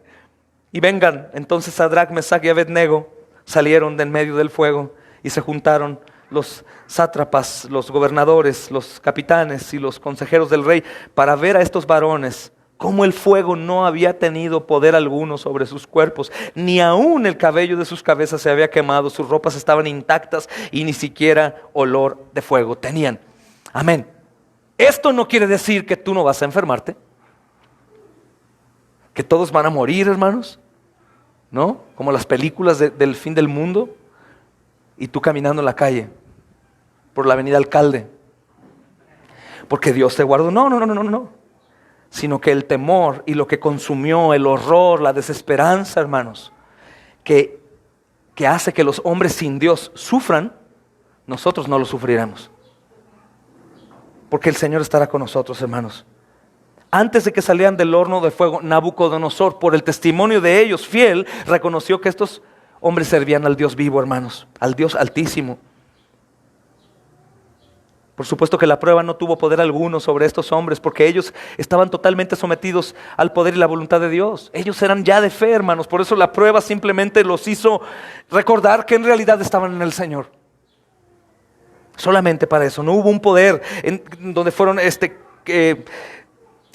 [SPEAKER 2] y vengan. Entonces Sadrach, Mesach y Abednego salieron de en medio del fuego y se juntaron los sátrapas, los gobernadores, los capitanes y los consejeros del rey para ver a estos varones cómo el fuego no había tenido poder alguno sobre sus cuerpos, ni aún el cabello de sus cabezas se había quemado, sus ropas estaban intactas y ni siquiera olor de fuego tenían. Amén. Esto no quiere decir que tú no vas a enfermarte, que todos van a morir, hermanos, ¿no? Como las películas del fin del mundo, y tú caminando en la calle por la avenida Alcalde, porque Dios te guardó. No. Sino que el temor y lo que consumió, el horror, la desesperanza, hermanos, que hace que los hombres sin Dios sufran, nosotros no lo sufriremos. Porque el Señor estará con nosotros, hermanos. Antes de que salieran del horno de fuego, Nabucodonosor, por el testimonio de ellos fiel, reconoció que estos hombres servían al Dios vivo, hermanos, al Dios Altísimo. Por supuesto que la prueba no tuvo poder alguno sobre estos hombres, porque ellos estaban totalmente sometidos al poder y la voluntad de Dios. Ellos eran ya de fe, hermanos. Por eso la prueba simplemente los hizo recordar que en realidad estaban en el Señor. Solamente para eso. No hubo un poder donde fueron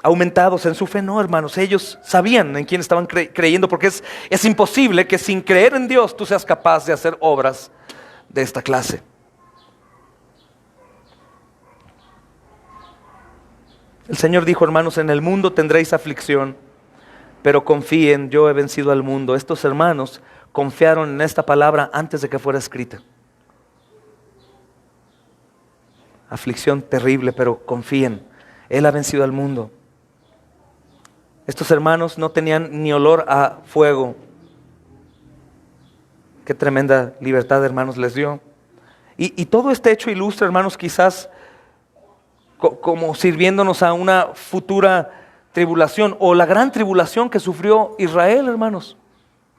[SPEAKER 2] aumentados en su fe. No, hermanos. Ellos sabían en quién estaban creyendo, porque es imposible que sin creer en Dios tú seas capaz de hacer obras de esta clase. El Señor dijo, hermanos, en el mundo tendréis aflicción, pero confíen, yo he vencido al mundo. Estos hermanos confiaron en esta palabra antes de que fuera escrita. Aflicción terrible, pero confíen, Él ha vencido al mundo. Estos hermanos no tenían ni olor a fuego. Qué tremenda libertad, hermanos, les dio. Y todo este hecho ilustra, hermanos, quizás como sirviéndonos a una futura tribulación, o la gran tribulación que sufrió Israel, hermanos,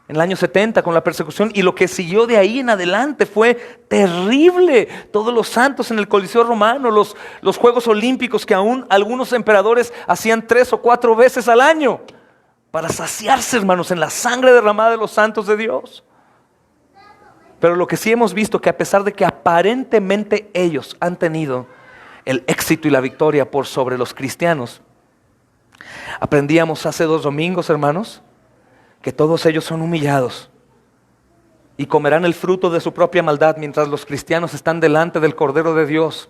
[SPEAKER 2] en el año 70 con la persecución, y lo que siguió de ahí en adelante fue terrible. Todos los santos en el Coliseo Romano, los Juegos Olímpicos que aún algunos emperadores hacían 3 o 4 veces al año para saciarse, hermanos, en la sangre derramada de los santos de Dios. Pero lo que sí hemos visto, que a pesar de que aparentemente ellos han tenido el éxito y la victoria por sobre los cristianos, aprendíamos hace 2 domingos, hermanos, que todos ellos son humillados y comerán el fruto de su propia maldad, mientras los cristianos están delante del Cordero de Dios,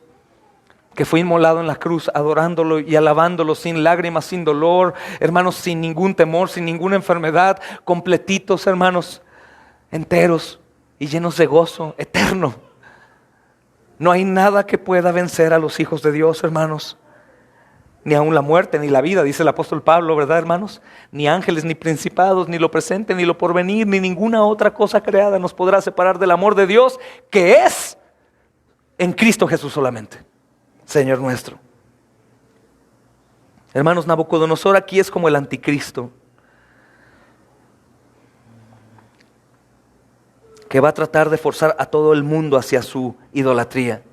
[SPEAKER 2] que fue inmolado en la cruz, adorándolo y alabándolo sin lágrimas, sin dolor, hermanos, sin ningún temor, sin ninguna enfermedad, completitos, hermanos, enteros y llenos de gozo eterno. No hay nada que pueda vencer a los hijos de Dios, hermanos. Ni aun la muerte, ni la vida, dice el apóstol Pablo, ¿verdad, hermanos? Ni ángeles, ni principados, ni lo presente, ni lo porvenir, ni ninguna otra cosa creada nos podrá separar del amor de Dios, que es en Cristo Jesús solamente, Señor nuestro. Hermanos, Nabucodonosor aquí es como el anticristo, que va a tratar de forzar a todo el mundo hacia su idolatría.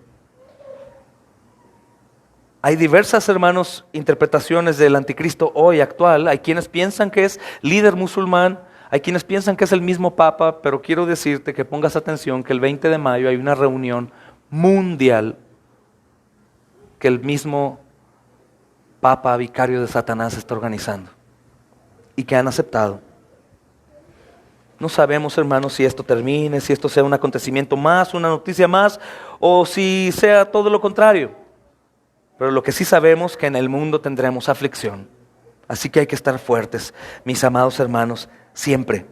[SPEAKER 2] Hay diversas, hermanos, interpretaciones del anticristo hoy actual. Hay quienes piensan que es líder musulmán, hay quienes piensan que es el mismo papa, pero quiero decirte que pongas atención que el 20 de mayo hay una reunión mundial que el mismo papa vicario de Satanás está organizando y que han aceptado. No sabemos, hermanos, si esto termine, si esto sea un acontecimiento más, una noticia más, o si sea todo lo contrario. Pero lo que sí sabemos es que en el mundo tendremos aflicción. Así que hay que estar fuertes, mis amados hermanos, siempre,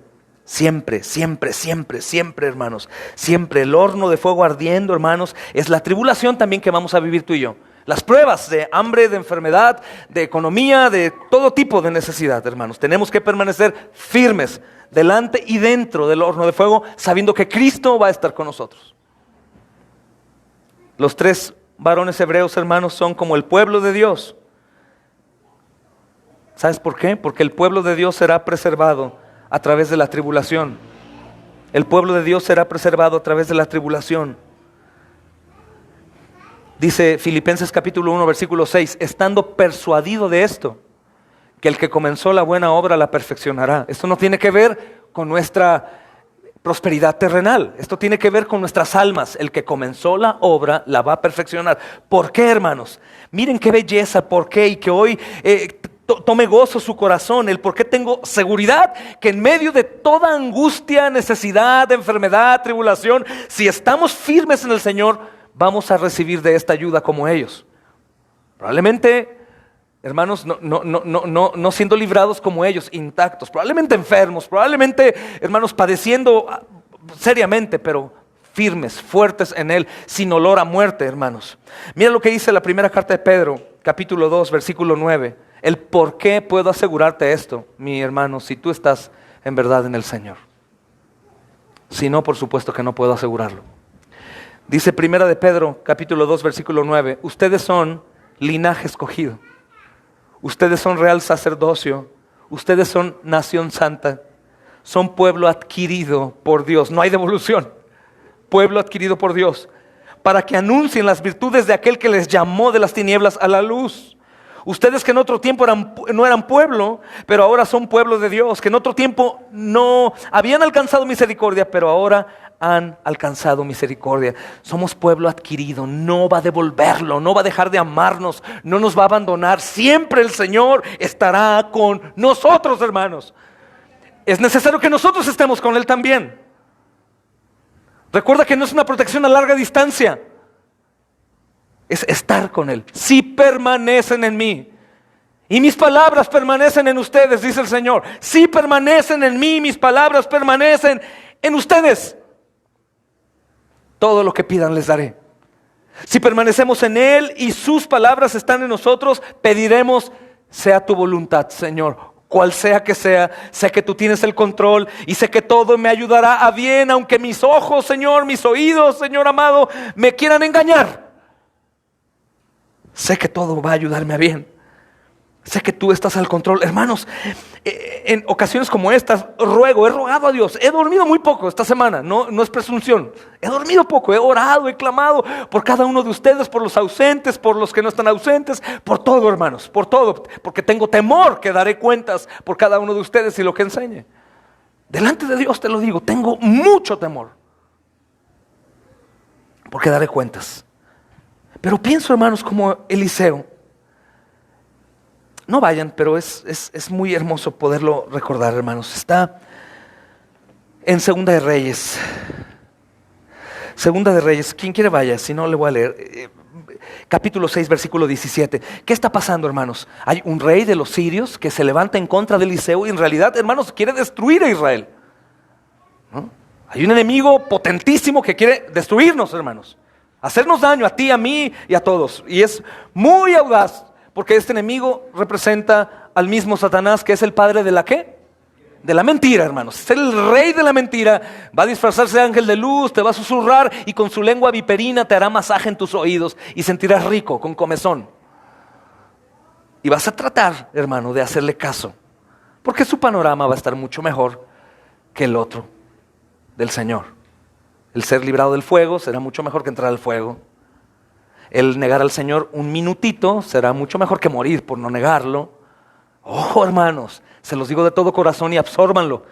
[SPEAKER 2] siempre, siempre, siempre, siempre, hermanos. Siempre el horno de fuego ardiendo, hermanos, es la tribulación también que vamos a vivir tú y yo. Las pruebas de hambre, de enfermedad, de economía, de todo tipo de necesidad, hermanos. Tenemos que permanecer firmes delante y dentro del horno de fuego, sabiendo que Cristo va a estar con nosotros. Los 3 varones hebreos, hermanos, son como el pueblo de Dios, ¿Sabes por qué? Porque el pueblo de Dios será preservado a través de la tribulación. El pueblo de Dios será preservado a través de la tribulación. Dice Filipenses capítulo 1 versículo 6, estando persuadido de esto, que el que comenzó la buena obra la perfeccionará. Esto no tiene que ver con nuestra prosperidad terrenal. Esto tiene que ver con nuestras almas. El que comenzó la obra la va a perfeccionar. ¿Por qué, hermanos? Miren qué belleza, por qué, y que hoy tome gozo su corazón, el por qué tengo seguridad que en medio de toda angustia, necesidad, enfermedad, tribulación, si estamos firmes en el Señor, vamos a recibir de esta ayuda como ellos. Probablemente, hermanos, no siendo librados como ellos, intactos, probablemente enfermos, probablemente, hermanos, padeciendo seriamente, pero firmes, fuertes en Él, sin olor a muerte, hermanos. Mira lo que dice la primera carta de Pedro, capítulo 2, versículo 9. El por qué puedo asegurarte esto, mi hermano, si tú estás en verdad en el Señor. Si no, por supuesto que no puedo asegurarlo. Dice primera de Pedro, capítulo 2, versículo 9. Ustedes son linaje escogido. Ustedes son real sacerdocio. Ustedes son nación santa. Son pueblo adquirido por Dios. No hay devolución. Pueblo adquirido por Dios. Para que anuncien las virtudes de aquel que les llamó de las tinieblas a la luz. Ustedes que en otro tiempo no eran pueblo, pero ahora son pueblo de Dios. Que en otro tiempo no habían alcanzado misericordia, pero ahora han alcanzado misericordia. Somos pueblo adquirido, no va a devolverlo, no va a dejar de amarnos, no nos va a abandonar. Siempre el Señor estará con nosotros, hermanos. Es necesario que nosotros estemos con Él también. Recuerda que no es una protección a larga distancia. Es estar con Él. Si permanecen en mí y mis palabras permanecen en ustedes, dice el Señor. Si permanecen en mí, mis palabras permanecen en ustedes, todo lo que pidan les daré. Si permanecemos en Él y sus palabras están en nosotros, pediremos, sea tu voluntad, Señor, cual sea que sea. Sé que tú tienes el control y sé que todo me ayudará a bien, aunque mis ojos, Señor, mis oídos, Señor amado, me quieran engañar. Sé que todo va a ayudarme a bien. Sé que tú estás al control. Hermanos, en ocasiones como estas, he rogado a Dios. He dormido muy poco esta semana, no es presunción. He dormido poco, he orado, he clamado por cada uno de ustedes, por los ausentes, por los que no están ausentes, por todo, hermanos, por todo. Porque tengo temor que daré cuentas por cada uno de ustedes y lo que enseñe. Delante de Dios te lo digo, tengo mucho temor. Porque daré cuentas. Pero pienso, hermanos, como Eliseo. No vayan, pero es muy hermoso poderlo recordar, hermanos. Está en Segunda de Reyes. Segunda de Reyes. ¿Quién quiere vaya? Si no, le voy a leer. Capítulo 6, versículo 17. ¿Qué está pasando, hermanos? Hay un rey de los sirios que se levanta en contra de Eliseo y en realidad, hermanos, quiere destruir a Israel, ¿no? Hay un enemigo potentísimo que quiere destruirnos, hermanos. Hacernos daño a ti, a mí y a todos. Y es muy audaz. Porque este enemigo representa al mismo Satanás, que es el padre de la ¿qué? De la mentira, hermanos. Es el rey de la mentira. Va a disfrazarse de ángel de luz, te va a susurrar y con su lengua viperina te hará masaje en tus oídos y sentirás rico, con comezón. Y vas a tratar, hermano, de hacerle caso. Porque su panorama va a estar mucho mejor que el otro, del Señor. El ser librado del fuego será mucho mejor que entrar al fuego. El negar al Señor un minutito será mucho mejor que morir por no negarlo. Ojo, hermanos, se los digo de todo corazón y absórbanlo.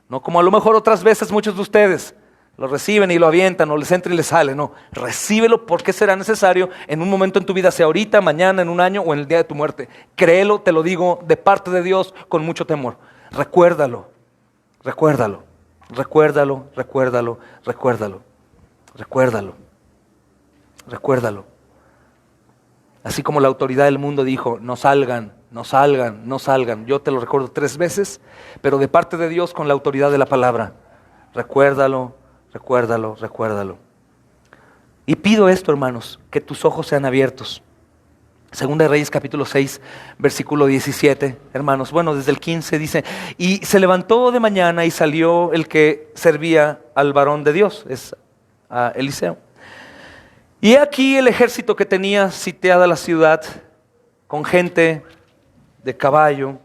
[SPEAKER 2] No como a lo mejor otras veces muchos de ustedes lo reciben y lo avientan o les entra y les sale. No, recíbelo porque será necesario en un momento en tu vida, sea ahorita, mañana, en un año o en el día de tu muerte. Créelo, te lo digo de parte de Dios con mucho temor. Recuérdalo, recuérdalo, recuérdalo, recuérdalo, recuérdalo, recuérdalo, recuérdalo. Así como la autoridad del mundo dijo, no salgan, no salgan, no salgan. Yo te lo recuerdo 3 veces, pero de parte de Dios con la autoridad de la palabra. Recuérdalo, recuérdalo, recuérdalo. Y pido esto, hermanos, que tus ojos sean abiertos. Segunda de Reyes capítulo 6, versículo 17, hermanos. Bueno, desde el 15 dice, y se levantó de mañana y salió el que servía al varón de Dios, es a Eliseo. Y aquí el ejército que tenía sitiada la ciudad con gente de caballo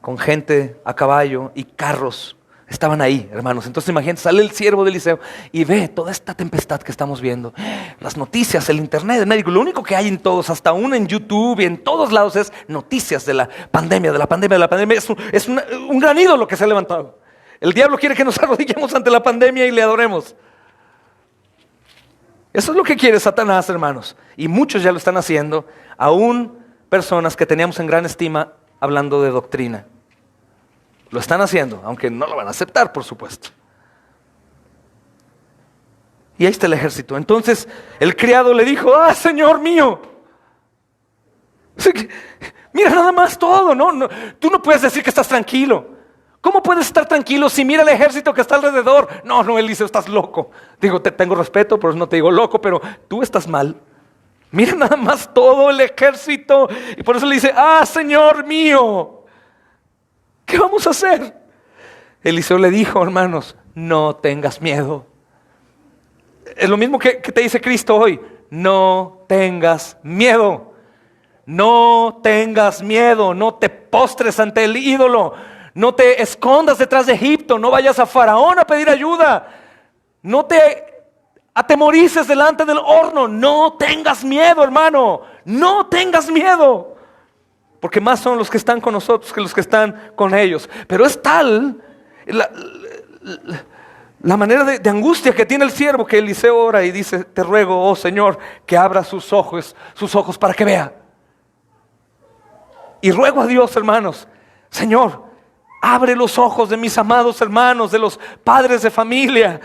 [SPEAKER 2] con gente a caballo y carros. Estaban ahí, hermanos. Entonces imagínate, sale el siervo de Eliseo y ve toda esta tempestad que estamos viendo. Las noticias, el internet, el médico. Lo único que hay en todos, hasta aún en YouTube y en todos lados, es noticias de la pandemia, de la pandemia, de la pandemia. Es un gran ídolo que se ha levantado. El diablo quiere que nos arrodillemos ante la pandemia y le adoremos. Eso es lo que quiere Satanás, hermanos. Y muchos ya lo están haciendo. Aún personas que teníamos en gran estima hablando de doctrina. Lo están haciendo, aunque no lo van a aceptar, por supuesto. Y ahí está el ejército. Entonces el criado le dijo: ¡ah, Señor mío! Mira nada más todo, ¿no? Tú no puedes decir que estás tranquilo. ¿Cómo puedes estar tranquilo si mira el ejército que está alrededor? No, Eliseo, estás loco. Digo, te tengo respeto, por eso no te digo loco, pero tú estás mal. Mira nada más todo el ejército. Y por eso le dice: ¡ah, Señor mío! ¿Qué vamos a hacer? Eliseo le dijo: hermanos, no tengas miedo. Es lo mismo que te dice Cristo hoy: no tengas miedo. No tengas miedo. No te postres ante el ídolo. No te escondas detrás de Egipto. No vayas a Faraón a pedir ayuda. No te atemorices delante del horno. No tengas miedo, hermano. No tengas miedo. Porque más son los que están con nosotros que los que están con ellos. Pero es tal la manera de angustia que tiene el siervo, que Eliseo ora y dice: te ruego, oh Señor, que abra sus ojos para que vea. Y ruego a Dios, hermanos: Señor, abre los ojos de mis amados hermanos, de los padres de familia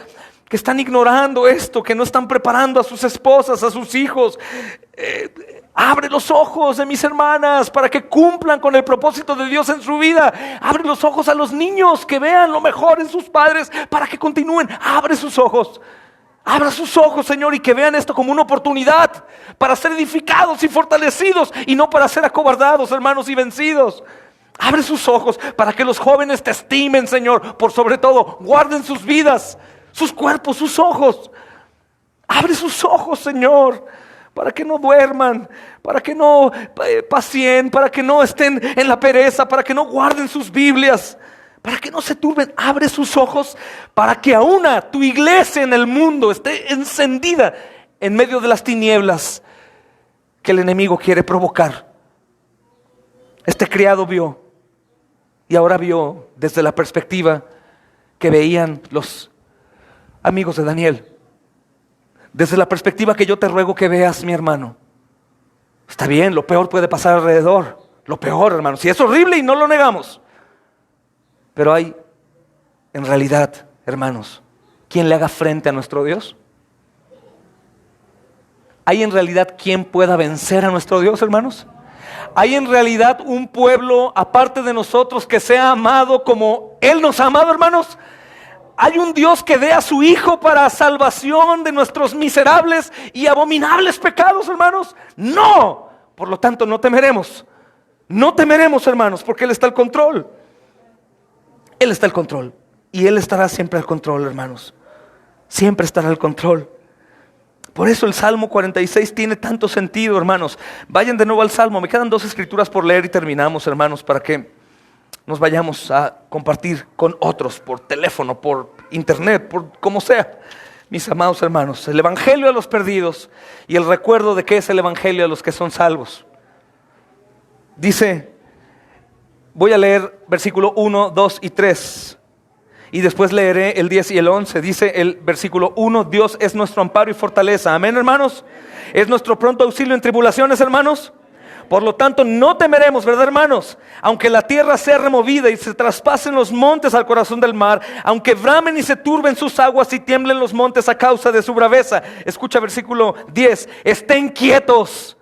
[SPEAKER 2] que están ignorando esto, que no están preparando a sus esposas, a sus hijos. Abre los ojos de mis hermanas para que cumplan con el propósito de Dios en su vida. Abre los ojos a los niños, que vean lo mejor en sus padres para que continúen. Abre sus ojos. Abra sus ojos, Señor, y que vean esto como una oportunidad para ser edificados y fortalecidos, y no para ser acobardados, hermanos, y vencidos. Abre sus ojos para que los jóvenes te estimen, Señor. Por sobre todo, guarden sus vidas, sus cuerpos, sus ojos. Abre sus ojos, Señor, para que no duerman, para que no pacien, para que no estén en la pereza, para que no guarden sus Biblias, para que no se turben. Abre sus ojos para que aún tu iglesia en el mundo esté encendida en medio de las tinieblas que el enemigo quiere provocar. Este criado vio, y ahora vio desde la perspectiva que veían los amigos de Daniel. Desde la perspectiva que yo te ruego que veas, mi hermano. Está bien, lo peor puede pasar alrededor. Lo peor, hermano. Si es horrible y no lo negamos. Pero hay, en realidad, hermanos, ¿quién le haga frente a nuestro Dios? ¿Hay en realidad quien pueda vencer a nuestro Dios, hermanos? ¿Hay en realidad un pueblo aparte de nosotros que sea amado como Él nos ha amado, hermanos? ¿Hay un Dios que dé a su Hijo para salvación de nuestros miserables y abominables pecados, hermanos? No. Por lo tanto, no temeremos. No temeremos, hermanos, porque Él está al control. Él está al control. Y Él estará siempre al control, hermanos. Siempre estará al control. Por eso el Salmo 46 tiene tanto sentido, hermanos. Vayan de nuevo al Salmo. Me quedan 2 escrituras por leer y terminamos, hermanos, para que nos vayamos a compartir con otros por teléfono, por internet, por como sea. Mis amados hermanos, el evangelio a los perdidos y el recuerdo de que es el evangelio a los que son salvos. Dice, voy a leer versículo 1, 2 y 3. Y después leeré el 10 y el 11. Dice el versículo 1: Dios es nuestro amparo y fortaleza. Amén, hermanos. Es nuestro pronto auxilio en tribulaciones, hermanos. Por lo tanto, no temeremos, ¿verdad, hermanos? Aunque la tierra sea removida y se traspasen los montes al corazón del mar, aunque bramen y se turben sus aguas y tiemblen los montes a causa de su braveza. Escucha versículo 10. Estén quietos,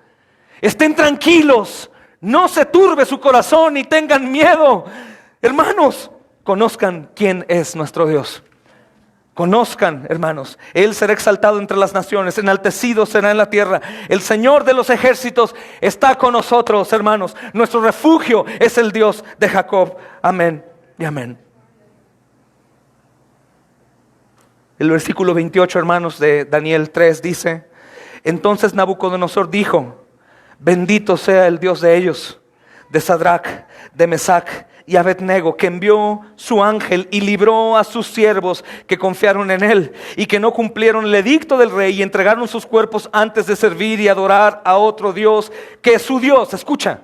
[SPEAKER 2] estén tranquilos, no se turbe su corazón y tengan miedo. Hermanos, conozcan quién es nuestro Dios. Conozcan, hermanos, Él será exaltado entre las naciones, enaltecido será en la tierra. El Señor de los ejércitos está con nosotros, hermanos. Nuestro refugio es el Dios de Jacob. Amén y amén. El versículo 28, hermanos, de Daniel 3 dice: entonces Nabucodonosor dijo: bendito sea el Dios de ellos, de Sadrach, de Mesach y Abed-nego, que envió su ángel y libró a sus siervos que confiaron en él y que no cumplieron el edicto del rey y entregaron sus cuerpos antes de servir y adorar a otro Dios que es su Dios. Escucha,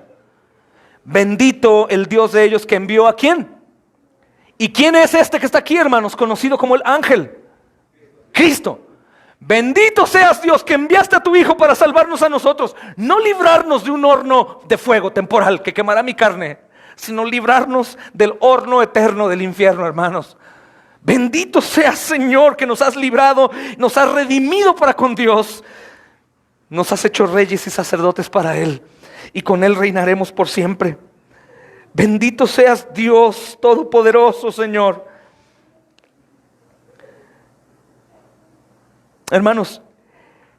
[SPEAKER 2] bendito el Dios de ellos que envió ¿a quién? ¿Y quién es este que está aquí, hermanos? Conocido como el ángel, Cristo. Bendito seas, Dios, que enviaste a tu Hijo para salvarnos a nosotros, no librarnos de un horno de fuego temporal que quemará mi carne, sino librarnos del horno eterno del infierno, hermanos. Bendito seas, Señor, que nos has librado, nos has redimido para con Dios, nos has hecho reyes y sacerdotes para Él, y con Él reinaremos por siempre. Bendito seas, Dios Todopoderoso, Señor. Hermanos,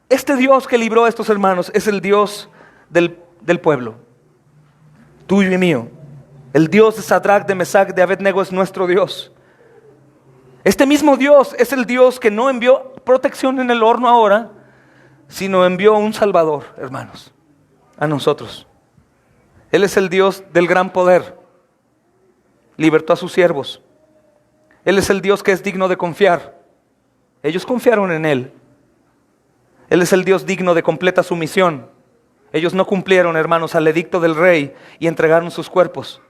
[SPEAKER 2] este Dios que libró a estos hermanos es el Dios del pueblo, tuyo y mío. El Dios de Sadrach, de Mesach, de Abed-nego es nuestro Dios. Este mismo Dios es el Dios que no envió protección en el horno ahora, sino envió un Salvador, hermanos, a nosotros. Él es el Dios del gran poder. Libertó a sus siervos. Él es el Dios que es digno de confiar. Ellos confiaron en Él. Él es el Dios digno de completa sumisión. Ellos no cumplieron, hermanos, al edicto del rey y entregaron sus cuerpos.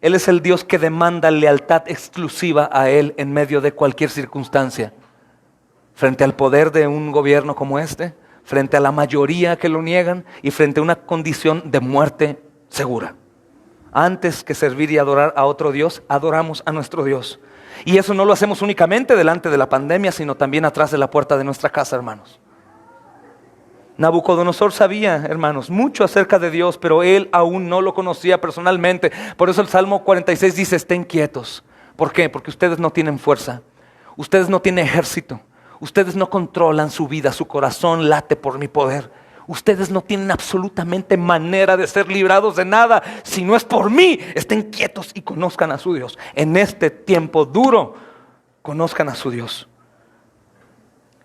[SPEAKER 2] Él es el Dios que demanda lealtad exclusiva a Él en medio de cualquier circunstancia. Frente al poder de un gobierno como este, frente a la mayoría que lo niegan y frente a una condición de muerte segura. Antes que servir y adorar a otro Dios, adoramos a nuestro Dios. Y eso no lo hacemos únicamente delante de la pandemia, sino también atrás de la puerta de nuestra casa, hermanos. Nabucodonosor sabía, hermanos, mucho acerca de Dios, pero él aún no lo conocía personalmente. Por eso el Salmo 46 dice, estén quietos. ¿Por qué? Porque ustedes no tienen fuerza, ustedes no tienen ejército, ustedes no controlan su vida, su corazón late por mi poder. Ustedes no tienen absolutamente manera de ser librados de nada. Si no es por mí, estén quietos y conozcan a su Dios. En este tiempo duro, conozcan a su Dios.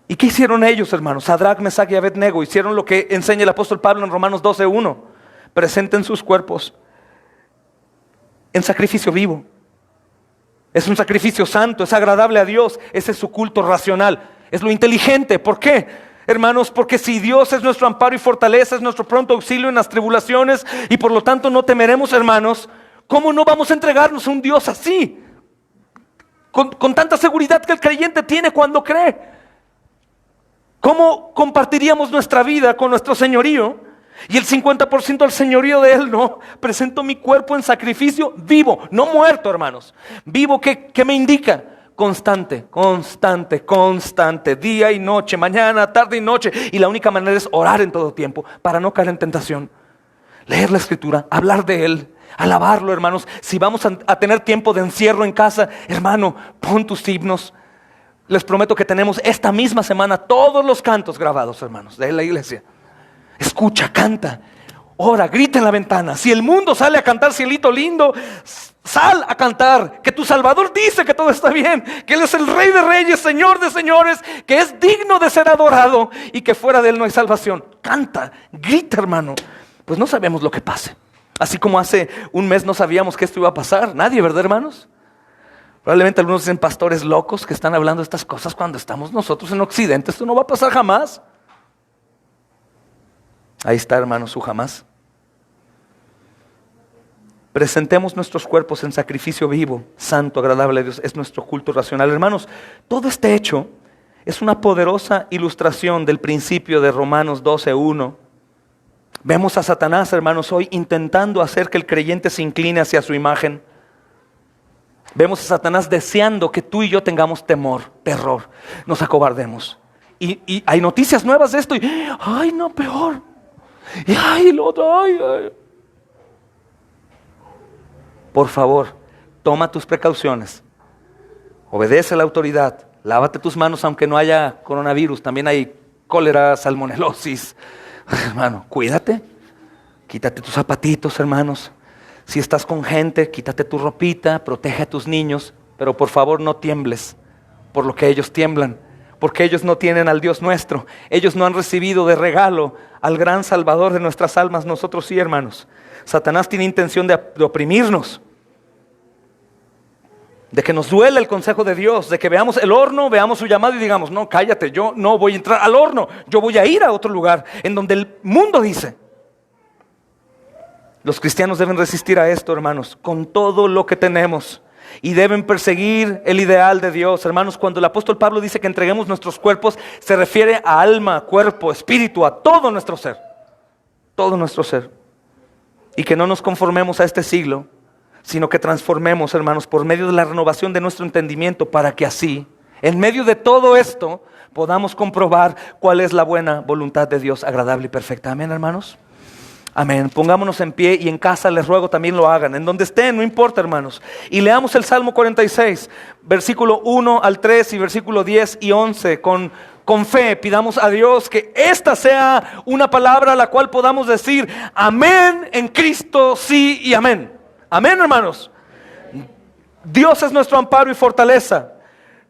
[SPEAKER 2] ¿Y qué hicieron ellos, hermanos? Sadrach, Mesach y Abed-nego hicieron lo que enseña el apóstol Pablo en Romanos 12:1. Presenten sus cuerpos en sacrificio vivo. Es un sacrificio santo, es agradable a Dios. Ese es su culto racional, es lo inteligente. ¿Por qué? Hermanos, porque si Dios es nuestro amparo y fortaleza, es nuestro pronto auxilio en las tribulaciones, y por lo tanto no temeremos, hermanos, ¿cómo no vamos a entregarnos a un Dios así? Con tanta seguridad que el creyente tiene cuando cree. ¿Cómo compartiríamos nuestra vida con nuestro señorío? Y el 50% del señorío de Él, no. Presento mi cuerpo en sacrificio vivo, no muerto, hermanos. Vivo, ¿qué me indica? Constante, constante, constante, día y noche, mañana, tarde y noche. Y la única manera es orar en todo tiempo para no caer en tentación. Leer la Escritura, hablar de Él, alabarlo, hermanos. Si vamos a tener tiempo de encierro en casa, hermano, pon tus himnos. Les prometo que tenemos esta misma semana todos los cantos grabados, hermanos, de la iglesia. Escucha, canta, ora, grita en la ventana. Si el mundo sale a cantar cielito lindo, sal a cantar, que tu Salvador dice que todo está bien, que Él es el Rey de Reyes, Señor de Señores, que es digno de ser adorado y que fuera de Él no hay salvación. Canta, grita, hermano. Pues no sabemos lo que pase. Así como hace un mes no sabíamos que esto iba a pasar. Nadie, ¿verdad, hermanos? Probablemente algunos dicen, pastores locos que están hablando de estas cosas cuando estamos nosotros en Occidente. Esto no va a pasar jamás. Ahí está, hermanos, su jamás. Presentemos nuestros cuerpos en sacrificio vivo, santo, agradable a Dios. Es nuestro culto racional. Hermanos, todo este hecho es una poderosa ilustración del principio de Romanos 12:1. Vemos a Satanás, hermanos, hoy intentando hacer que el creyente se incline hacia su imagen. Vemos a Satanás deseando que tú y yo tengamos temor, terror, nos acobardemos. Y hay noticias nuevas de esto. Y, ay, no, peor. Y ay, lo otro, ay. Por favor, toma tus precauciones. Obedece a la autoridad. Lávate tus manos aunque no haya coronavirus. También hay cólera, salmonelosis. Hermano, cuídate. Quítate tus zapatitos, hermanos. Si estás con gente, quítate tu ropita, protege a tus niños, pero por favor no tiembles por lo que ellos tiemblan, porque ellos no tienen al Dios nuestro. Ellos no han recibido de regalo al gran Salvador de nuestras almas. Nosotros sí, hermanos. Satanás tiene intención de oprimirnos. de que nos duele el consejo de Dios, de que veamos el horno, veamos su llamado y digamos, no, cállate, yo no voy a entrar al horno, yo voy a ir a otro lugar en donde el mundo dice. Los cristianos deben resistir a esto, hermanos, con todo lo que tenemos, y deben perseguir el ideal de Dios. Hermanos, cuando el apóstol Pablo dice que entreguemos nuestros cuerpos, se refiere a alma, cuerpo, espíritu, a todo nuestro ser, y que no nos conformemos a este siglo, sino que transformemos, hermanos, por medio de la renovación de nuestro entendimiento, para que así, en medio de todo esto, podamos comprobar cuál es la buena voluntad de Dios, agradable y perfecta. Amén, hermanos. Amén. Pongámonos en pie, y en casa les ruego también lo hagan, en donde estén, no importa, hermanos. Y leamos el Salmo 46, versículo 1 al 3 y versículo 10 y 11, con fe. Pidamos a Dios que esta sea una palabra a la cual podamos decir amén en Cristo, sí y amén. Amén, hermanos. Dios es nuestro amparo y fortaleza,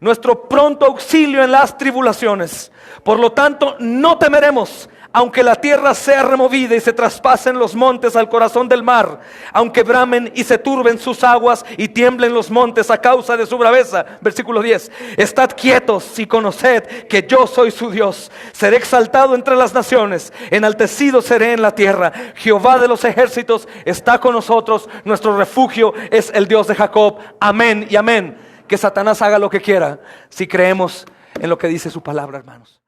[SPEAKER 2] nuestro pronto auxilio en las tribulaciones. Por lo tanto, no temeremos, aunque la tierra sea removida y se traspasen los montes al corazón del mar, aunque bramen y se turben sus aguas y tiemblen los montes a causa de su braveza. Versículo 10. Estad quietos y conoced que yo soy su Dios. Seré exaltado entre las naciones, enaltecido seré en la tierra. Jehová de los ejércitos está con nosotros, nuestro refugio es el Dios de Jacob. Amén y amén. Que Satanás haga lo que quiera, si creemos en lo que dice su palabra, hermanos.